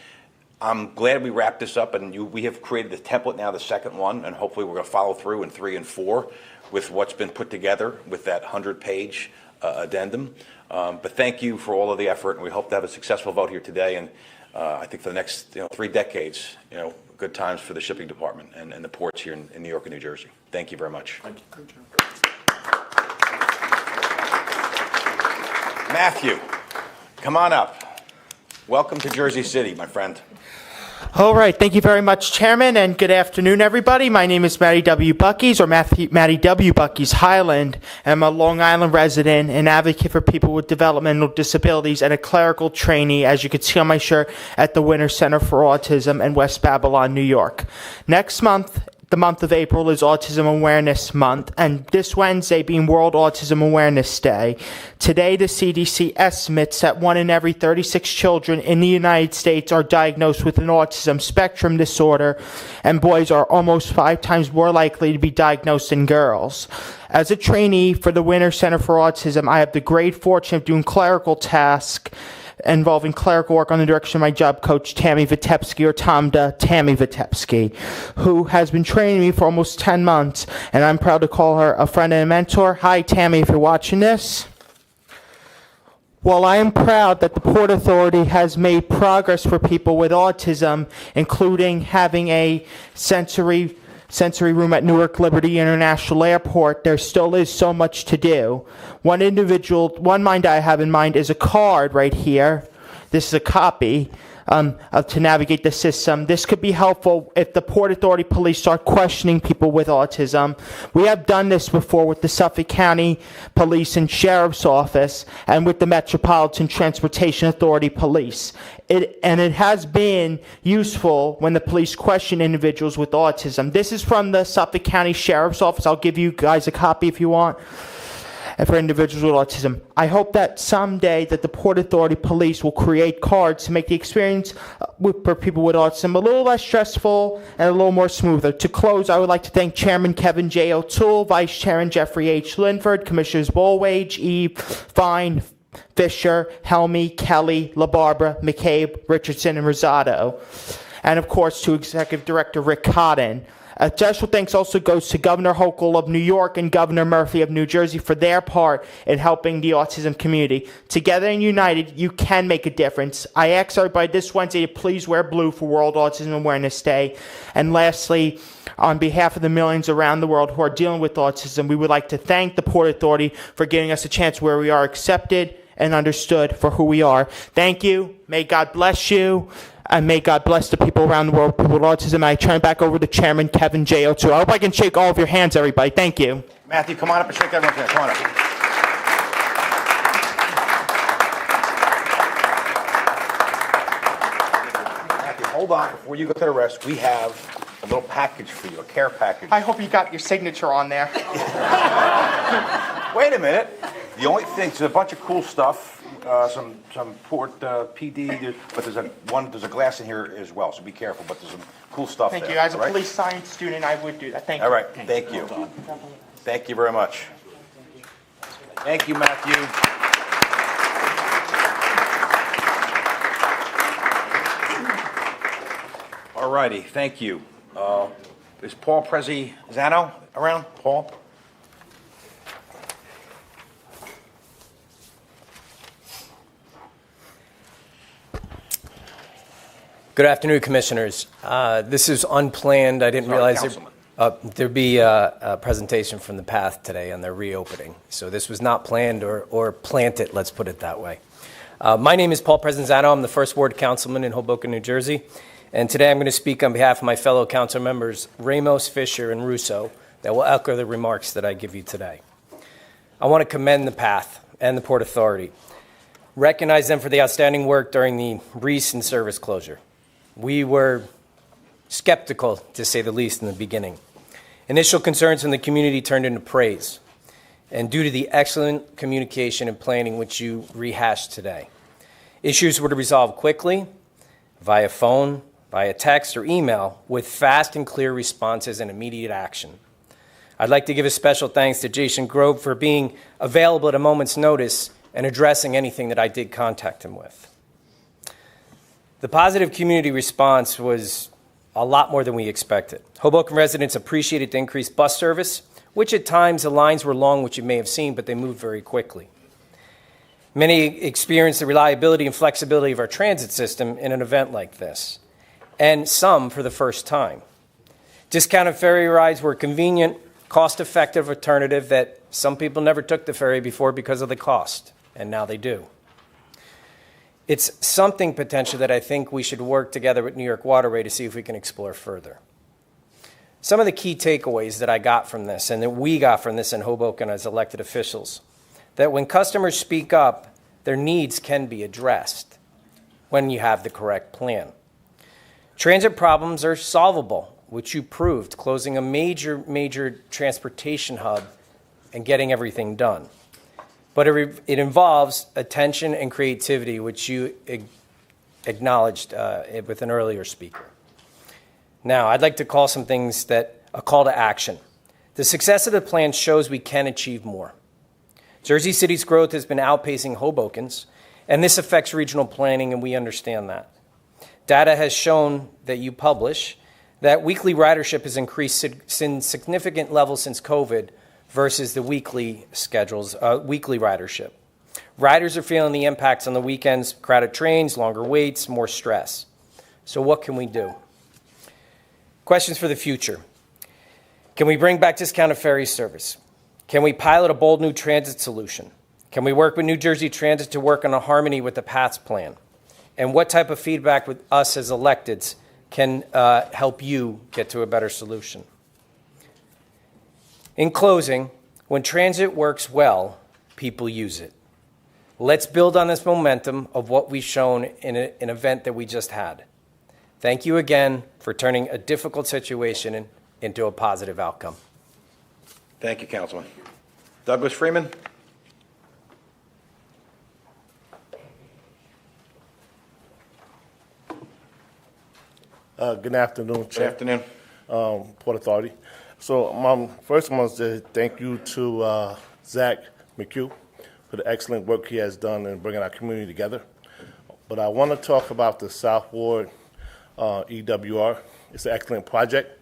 I'm glad we wrapped this up, and we have created the template now, the second one, and hopefully we're going to follow through in 3 and 4 with what's been put together with that 100-page addendum. But thank you for all of the effort, and we hope to have a successful vote here today. And I think for the next 3 decades, good times for the shipping department and the ports here in New York and New Jersey. Thank you very much. Thank you. Matthew, come on up. Welcome to Jersey City, my friend. All right. Thank you very much, Chairman, and good afternoon, everybody. My name is Matty W. Buckies, or Matty W. Buckies Highland. I'm a Long Island resident and advocate for people with developmental disabilities and a clerical trainee, as you can see on my shirt, at the Winter Center for Autism in West Babylon, New York. Next month, the month of April is Autism Awareness Month, and this Wednesday being World Autism Awareness Day. Today, the CDC estimates that 1 in every 36 children in the United States are diagnosed with an autism spectrum disorder, and boys are almost 5 times more likely to be diagnosed than girls. As a trainee for the Winter Center for Autism, I have the great fortune of doing clerical tasks involving clerical work on the direction of my job coach, Tammy Vitebsky, or Tammy Vitebsky, who has been training me for almost 10 months, and I'm proud to call her a friend and a mentor. Hi, Tammy, if you're watching this. While I am proud that the Port Authority has made progress for people with autism, including having a sensory room at Newark Liberty International Airport, there still is so much to do. One mind I have in mind is a card right here. This is a copy to navigate the system. This could be helpful if the Port Authority police start questioning people with autism. We have done this before with the Suffolk County Police and Sheriff's Office and with the Metropolitan Transportation Authority Police. It has been useful when the police question individuals with autism. This is from the Suffolk County Sheriff's Office. I'll give you guys a copy if you want. And for individuals with autism. I hope that someday that the Port Authority Police will create cards to make the experience for people with autism a little less stressful and a little more smoother. To close, I would like to thank Chairman Kevin J. O'Toole, Vice Chairman Jeffrey H. Linford, Commissioners Bolwage, Eve, Fine, Fisher, Helmy, Kelly, LaBarbera, McCabe, Richardson, and Rosado. And of course to Executive Director Rick Cotton. A special thanks also goes to Governor Hochul of New York and Governor Murphy of New Jersey for their part in helping the autism community. Together and united, you can make a difference. I ask everybody this Wednesday to please wear blue for World Autism Awareness Day. And lastly, on behalf of the millions around the world who are dealing with autism, we would like to thank the Port Authority for giving us a chance where we are accepted and understood for who we are. Thank you. May God bless you. And may God bless the people around the world, people with autism. I turn back over to Chairman Kevin J. O'Toole. I hope I can shake all of your hands, everybody. Thank you. Matthew, come on up and shake everyone's hand. Come on up. Matthew, hold on. Before you go to the rest, we have a little package for you, a care package. I hope you got your signature on there. Wait a minute. The only thing, there's a bunch of cool stuff, some Port PD, but there's a glass in here as well, so be careful, but there's some cool stuff there. Thank you. As a all right? police science student, I would do that. Thank you. All right, thank you. Thank you very much. Thank you, Matthew. All righty, thank you. Is Paul Prezizano around? Paul? Good afternoon, Commissioners. This is unplanned. I didn't realize there'd be a presentation from the PATH today on their reopening. So this was not planned or planted, let's put it that way. My name is Paul Prezizano. I'm the First Ward Councilman in Hoboken, New Jersey. And today I'm going to speak on behalf of my fellow council members, Ramos, Fisher, and Russo, that will echo the remarks that I give you today. I want to commend the PATH and the Port Authority, recognize them for the outstanding work during the recent service closure. We were skeptical, to say the least, in the beginning. Initial concerns from the community turned into praise, and due to the excellent communication and planning which you rehashed today. Issues were to resolve quickly, via phone, via text, or email, with fast and clear responses and immediate action. I'd like to give a special thanks to Jason Grove for being available at a moment's notice and addressing anything that I did contact him with. The positive community response was a lot more than we expected. Hoboken residents appreciated the increased bus service, which at times the lines were long, which you may have seen, but they moved very quickly. Many experienced the reliability and flexibility of our transit system in an event like this, and some for the first time. Discounted ferry rides were a convenient, cost-effective alternative that some people never took the ferry before because of the cost, and now they do. It's something potential that I think we should work together with New York Waterway to see if we can explore further. Some of the key takeaways that I got from this and that we got from this in Hoboken as elected officials, that when customers speak up, their needs can be addressed when you have the correct plan. Transit problems are solvable which you proved, closing a major transportation hub and getting everything done. But it involves attention and creativity, which you acknowledged with an earlier speaker. Now, I'd like to call some things a call to action. The success of the plan shows we can achieve more. Jersey City's growth has been outpacing Hoboken's, and this affects regional planning, and we understand that. Data has shown that you publish that weekly ridership has increased in significant levels since COVID versus the weekly schedules, weekly ridership. Riders are feeling the impacts on the weekends, crowded trains, longer waits, more stress. So what can we do? Questions for the future. Can we bring back discounted ferry service? Can we pilot a bold new transit solution? Can we work with New Jersey Transit to work on a harmony with the PATHS plan? And what type of feedback with us as electeds can help you get to a better solution? In closing, when transit works well, people use it. Let's build on this momentum of what we've shown in an event that we just had. Thank you again for turning a difficult situation into a positive outcome. Thank you, Councilman. Douglas Freeman. Good afternoon, Chair. Good afternoon. Port Authority. So first I want to say thank you to Zach McHugh for the excellent work he has done in bringing our community together. But I want to talk about the South Ward EWR. It's an excellent project,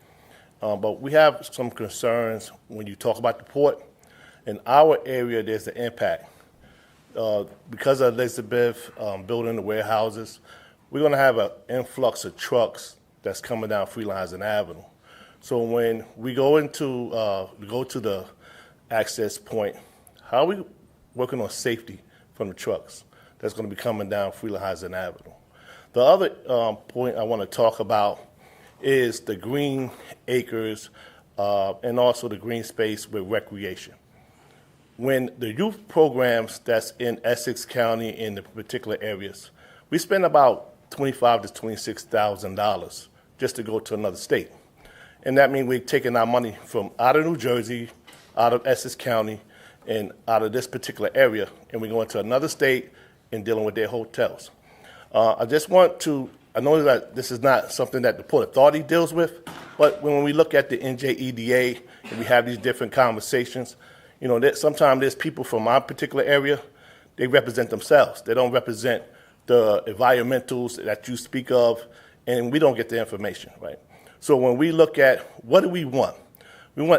but we have some concerns when you talk about the port. In our area, there's an impact. Because of Elizabeth building the warehouses, we're going to have an influx of trucks that's coming down Freelines Avenue. So when we go to the access point, how are we working on safety from the trucks that's going to be coming down Freelines Avenue? The other point I want to talk about is the green acres and also the green space with recreation. When the youth programs that's in Essex County in the particular areas, we spend about $25,000 to $26,000 just to go to another state. And that means we're taking our money from out of New Jersey, out of Essex County, and out of this particular area, and we're going to another state and dealing with their hotels. I just want to, I know that this is not something that the Port Authority deals with, but when we look at the NJEDA and we have these different conversations, you know, sometimes there's people from our particular area, they represent themselves. They don't represent the environmentals that you speak of, and we don't get the information, right? So when we look at what do we want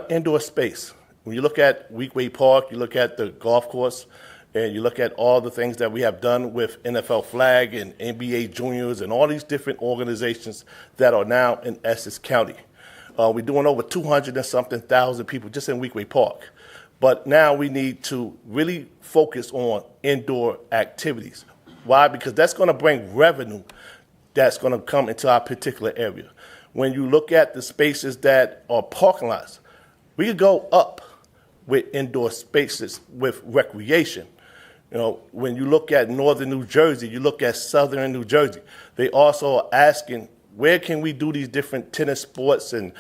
indoor space. When you look at Weekway Park, you look at the golf course, and you look at all the things that we have done with NFL Flag and NBA Juniors and all these different organizations that are now in Essex County. We're doing over 200 and something thousand people just in Weekway Park. But now we need to really focus on indoor activities. Why? Because that's going to bring revenue that's going to come into our particular area. When you look at the spaces that are parking lots, we could go up with indoor spaces with recreation. You know, when you look at northern New Jersey, you look at southern New Jersey, they also are asking, where can we do these different tennis sports and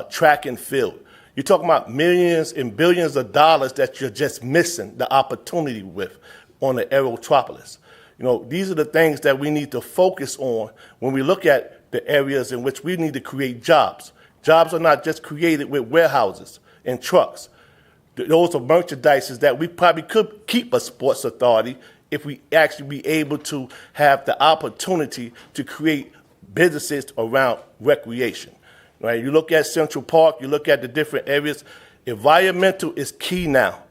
track and field? You're talking about millions and billions of dollars that you're just missing the opportunity with on the Aerotropolis. You know, these are the things that we need to focus on when we look at the areas in which we need to create jobs. Jobs are not just created with warehouses and trucks. Those are merchandises that we probably could keep a sports authority if we actually be able to have the opportunity to create businesses around recreation. Right? You look at Central Park, you look at the different areas. Environmental is key now,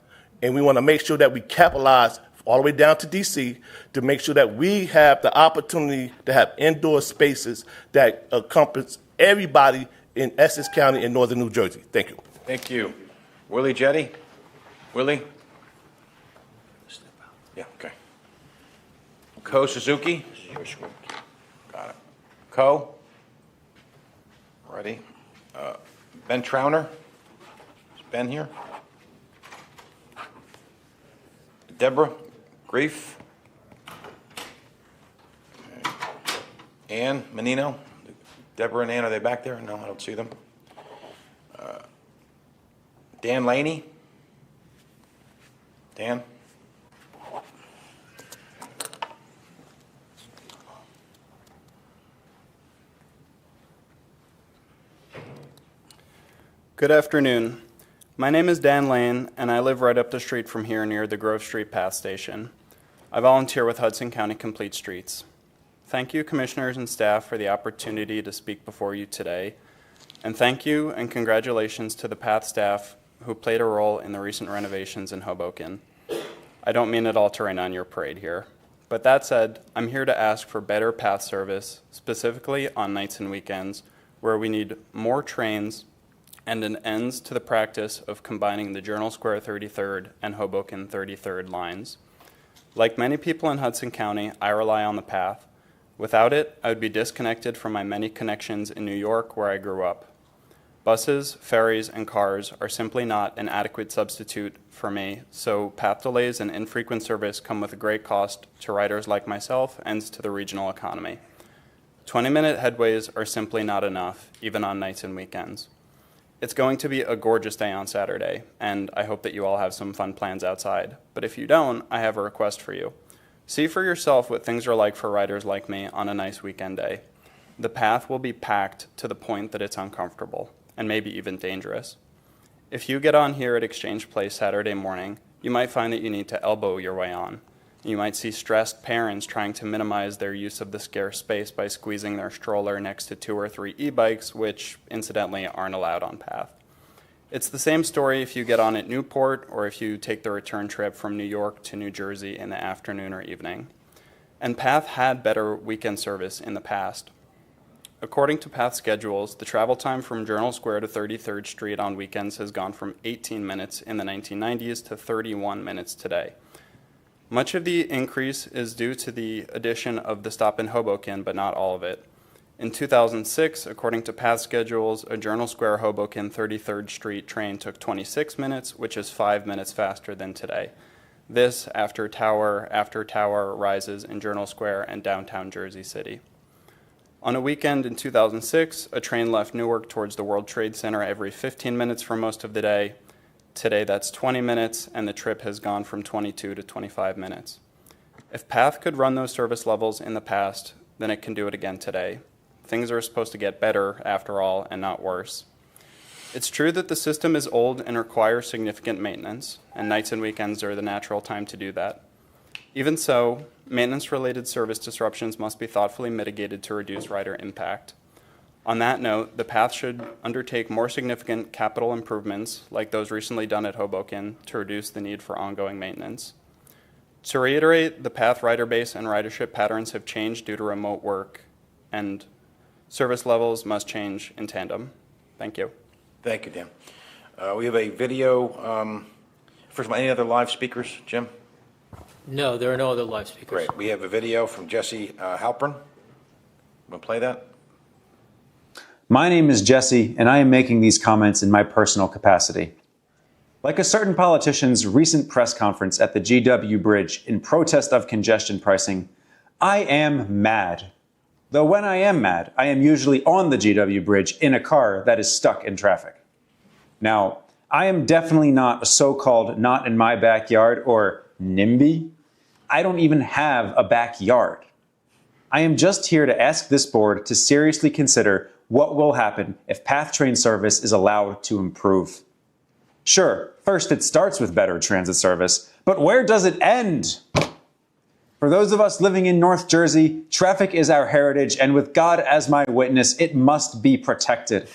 and we want to make sure that we capitalize all the way down to D.C. to make sure that we have the opportunity to have indoor spaces that encompass everybody in Essex County and northern New Jersey. Thank you. Thank you. Willie Jetty? Willie? Yeah, okay. Ko Suzuki? Got it. Ko? Ready. Ben Trauner? Is Ben here? Deborah Grief? Okay. Ann Menino? Deborah and Ann, are they back there? No, I don't see them. Dan Laney? Dan? Good afternoon. My name is Dan Lane, and I live right up the street from here near the Grove Street Path Station. I volunteer with Hudson County Complete Streets. Thank you, commissioners and staff, for the opportunity to speak before you today. And thank you and congratulations to the Path staff who played a role in the recent renovations in Hoboken. I don't mean at all to rain on your parade here. But that said, I'm here to ask for better Path service, specifically on nights and weekends, where we need more trains and an end to the practice of combining the Journal Square 33rd and Hoboken 33rd lines. Like many people in Hudson County, I rely on the Path. Without it, I would be disconnected from my many connections in New York where I grew up. Buses, ferries, and cars are simply not an adequate substitute for me, so Path delays and infrequent service come with a great cost to riders like myself and to the regional economy. 20-minute headways are simply not enough, even on nights and weekends. It's going to be a gorgeous day on Saturday, and I hope that you all have some fun plans outside. But if you don't, I have a request for you. See for yourself what things are like for riders like me on a nice weekend day. The Path will be packed to the point that it's uncomfortable, and maybe even dangerous. If you get on here at Exchange Place Saturday morning, you might find that you need to elbow your way on. You might see stressed parents trying to minimize their use of the scarce space by squeezing their stroller next to 2 or 3 e-bikes, which incidentally aren't allowed on Path. It's the same story if you get on at Newport or if you take the return trip from New York to New Jersey in the afternoon or evening. And Path had better weekend service in the past. According to Path schedules, the travel time from Journal Square to 33rd Street on weekends has gone from 18 minutes in the 1990s to 31 minutes today. Much of the increase is due to the addition of the stop in Hoboken, but not all of it. In 2006, according to Path schedules, a Journal Square Hoboken 33rd Street train took 26 minutes, which is 5 minutes faster than today. This after tower rises in Journal Square and downtown Jersey City. On a weekend in 2006, a train left Newark towards the World Trade Center every 15 minutes for most of the day. Today that's 20 minutes, and the trip has gone from 22 to 25 minutes. If Path could run those service levels in the past, then it can do it again today. Things are supposed to get better, after all, and not worse. It's true that the system is old and requires significant maintenance, and nights and weekends are the natural time to do that. Even so, maintenance-related service disruptions must be thoughtfully mitigated to reduce rider impact. On that note, the Path should undertake more significant capital improvements, like those recently done at Hoboken, to reduce the need for ongoing maintenance. To reiterate, the Path rider base and ridership patterns have changed due to remote work, and service levels must change in tandem. Thank you. Thank you, Dan. We have a video. First of all, any other live speakers, Jim? No, there are no other live speakers. Great. We have a video from Jesse Halpern. Want to play that? My name is Jesse, and I am making these comments in my personal capacity. Like a certain politician's recent press conference at the GW Bridge in protest of congestion pricing, I am mad. Though when I am mad, I am usually on the GW Bridge in a car that is stuck in traffic. Now, I am definitely not a so-called not in my backyard or NIMBY. I don't even have a backyard. I am just here to ask this board to seriously consider what will happen if Path train service is allowed to improve. Sure, first it starts with better transit service, but where does it end? For those of us living in North Jersey, traffic is our heritage, and with God as my witness, it must be protected.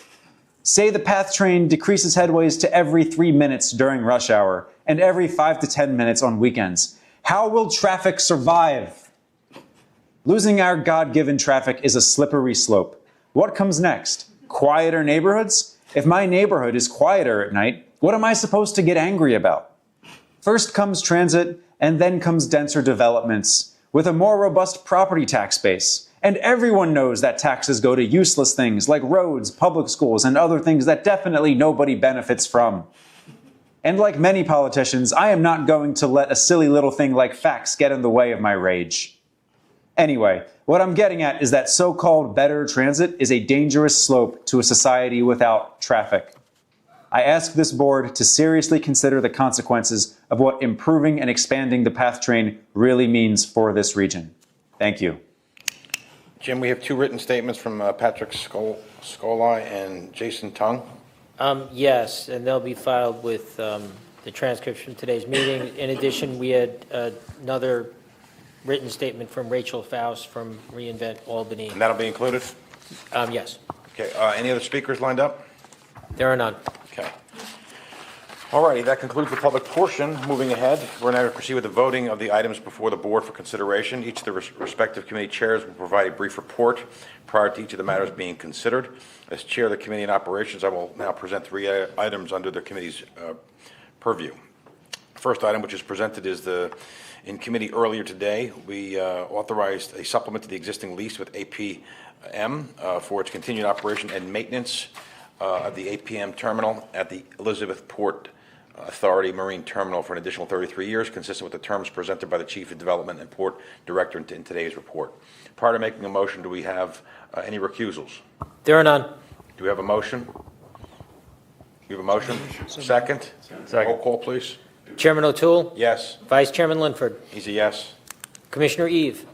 Say the Path train decreases headways to every 3 minutes during rush hour and every 5 to 10 minutes on weekends. How will traffic survive? Losing our God-given traffic is a slippery slope. What comes next? Quieter neighborhoods? If my neighborhood is quieter at night, what am I supposed to get angry about? First comes transit, and then comes denser developments with a more robust property tax base. And everyone knows that taxes go to useless things like roads, public schools, and other things that definitely nobody benefits from. And like many politicians, I am not going to let a silly little thing like facts get in the way of my rage. Anyway, what I'm getting at is that so-called better transit is a dangerous slope to a society without traffic. I ask this board to seriously consider the consequences of what improving and expanding the PATH train really means for this region. Thank you. Jim, we have two written statements from Patrick Scolai and Jason Tung. Yes, and they'll be filed with the transcription of today's meeting. In addition, we had another written statement from Rachel Faust from reInvent Albany. And that'll be included? Yes. Okay, any other speakers lined up? There are none. Okay. All righty, that concludes the public portion. Moving ahead, we're now going to proceed with the voting of the items before the board for consideration. Each of the respective committee chairs will provide a brief report prior to each of the matters being considered. As chair of the Committee on Operations, I will now present three items under the committee's purview. First item, which is presented, is in committee earlier today, we authorized a supplement to the existing lease with APM for its continued operation and maintenance of the APM terminal at the Elizabeth Port Authority Marine Terminal for an additional 33 years, consistent with the terms presented by the Chief of Development and Port Director in today's report. Prior to making a motion, do we have any recusals? There are none. Do we have a motion? You have a motion? Second? Roll call, please. Chairman O'Toole? Yes. Vice Chairman Linford? He's a yes. Commissioner Eve?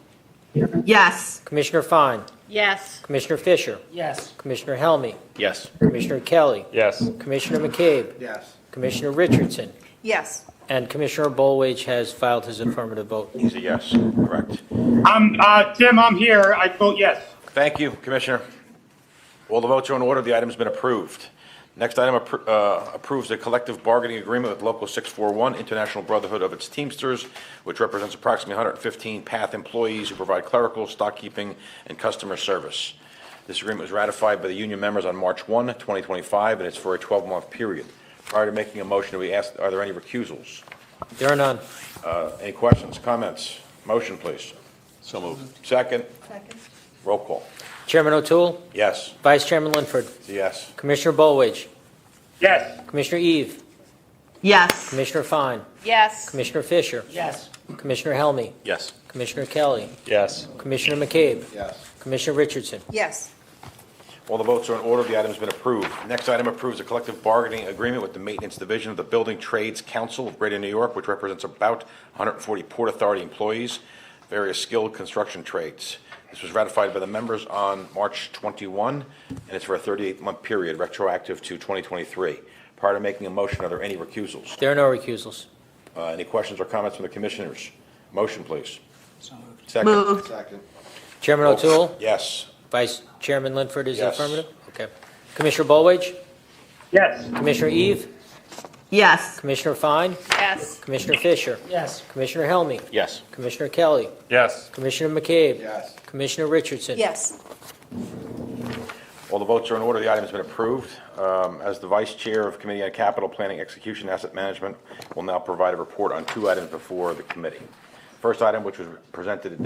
Yes. Commissioner Fine? Yes. Commissioner Fisher? Yes. Commissioner Helmy? Yes. Commissioner Kelly? Yes. Commissioner McCabe? Yes. Commissioner Richardson? Yes. And Commissioner Bolwage has filed his affirmative vote. He's a yes. Correct. Tim, I'm here. I vote yes. Thank you, Commissioner. All the votes are in order. The item's been approved. Next item approves a collective bargaining agreement with Local 641, International Brotherhood of its Teamsters, which represents approximately 115 PATH employees who provide clerical, stockkeeping, and customer service. This agreement was ratified by the union members on March 1, 2025, and it's for a 12-month period. Prior to making a motion, we ask, are there any recusals? There are none. Any questions, comments? Motion, please. So moved. Second. Roll call. Chairman O'Toole? Yes. Vice Chairman Linford? Yes. Commissioner Bolwage? Yes. Commissioner Eve? Yes. Commissioner Fine? Yes. Commissioner Fisher? Yes. Commissioner Helmy? Yes. Commissioner Kelly? Yes. Commissioner McCabe? Yes. Commissioner Richardson? Yes. All the votes are in order. The item's been approved. Next item approves a collective bargaining agreement with the Maintenance Division of the Building Trades Council of Greater New York, which represents about 140 Port Authority employees, various skilled construction trades. This was ratified by the members on March 21, and it's for a 38-month period, retroactive to 2023. Prior to making a motion, are there any recusals? There are no recusals. Any questions or comments from the commissioners? Motion, please. Second. Moved. Chairman O'Toole? Yes. Vice Chairman Linford is Yes. affirmative? Okay. Commissioner Bolwage? Yes. Commissioner Eve? Yes. Commissioner Fine? Yes. Commissioner Fisher? Yes. Commissioner Helmy? Yes. Commissioner Kelly? Yes. Commissioner McCabe? Yes. Commissioner Richardson? Yes. All the votes are in order. The item's been approved. As the Vice Chair of Committee on Capital Planning, Execution, Asset Management, will now provide a report on two items before the committee. First item, which was presented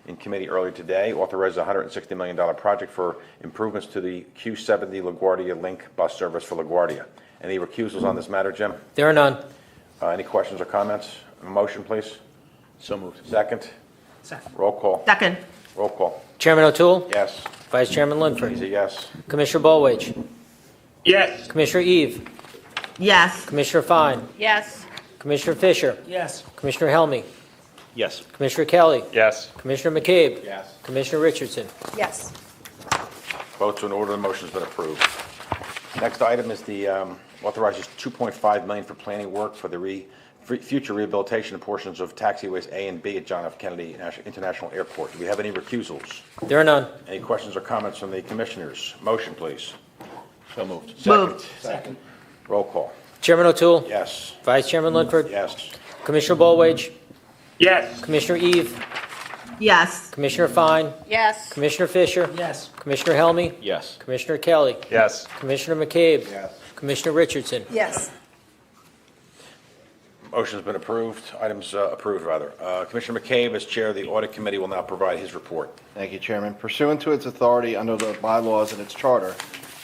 in committee earlier today, authorizes a $160 million project for improvements to the Q70 LaGuardia Link bus service for LaGuardia. Any recusals on this matter, Jim? There are none. Any questions or comments? A motion, please. So moved. Second. Roll call. Second. Roll call. Chairman O'Toole? Yes. Vice Chairman He's Linford? a yes. Commissioner Bolwage? Yes. Commissioner Eve? Yes. Commissioner Fine? Yes. Commissioner Fisher? Yes. Commissioner Helmy? Yes. Commissioner Kelly? Yes. Commissioner McCabe? Yes. Commissioner Richardson? Yes. Votes are in order. The motion's been approved. Next item is the authorizes $2.5 million for planning work for the future rehabilitation of portions of taxiways A and B at John F. Kennedy International Airport. Do we have any recusals? There are none. Any questions or comments from the commissioners? Motion, please. So moved. Second. Roll call. Chairman O'Toole? Yes. Vice Chairman Linford? Yes. Commissioner Bolwage? Yes. Commissioner Eve? Yes. Commissioner Fine? Yes. Commissioner Fisher? Yes. Commissioner Helmy? Yes. Commissioner Kelly? Yes. Commissioner McCabe? Yes. Commissioner Richardson? Yes. Motion's been approved. Items approved, rather. Commissioner McCabe, as chair of the audit committee, will now provide his report. Thank you, Chairman. Pursuant to its authority under the bylaws and its charter,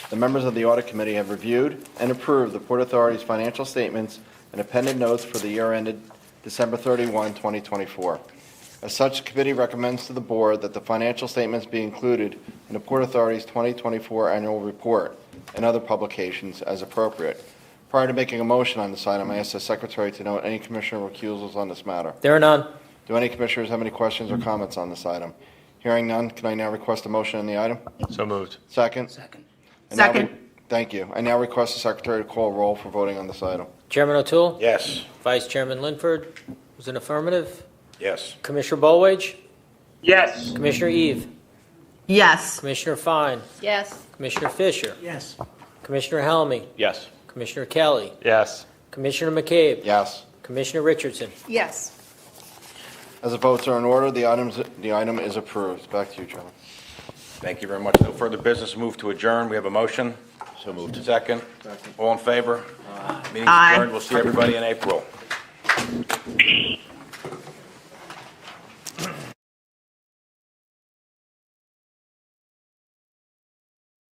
the members of the audit committee have reviewed and approved the Port Authority's financial statements and appended notes for the year ended December 31, 2024. As such, the committee recommends to the board that the financial statements be included in the Port Authority's 2024 annual report and other publications as appropriate. Prior to making a motion on this item, I ask the secretary to note any commissioner recusals on this matter. There are none. Do any commissioners have any questions or comments on this item? Hearing none, can I now request a motion on the item? So moved. Second? Second. Thank you. I now request the secretary to call roll for voting on this item. Chairman O'Toole? Yes. Vice Chairman Linford was an affirmative. Yes. Commissioner Bolwage? Yes. Commissioner Eve? Yes. Commissioner Fine? Yes. Commissioner Fisher? Yes. Commissioner Helmy? Yes. Commissioner Kelly? Yes. Commissioner McCabe? Yes. Commissioner Richardson? Yes. As the votes are in order, the item is approved. Back to you, Chairman. Thank you very much. No further business. Move to adjourn. We have a motion. So moved. Second. All in favor? Meeting's Aye. adjourned. We'll see everybody in April.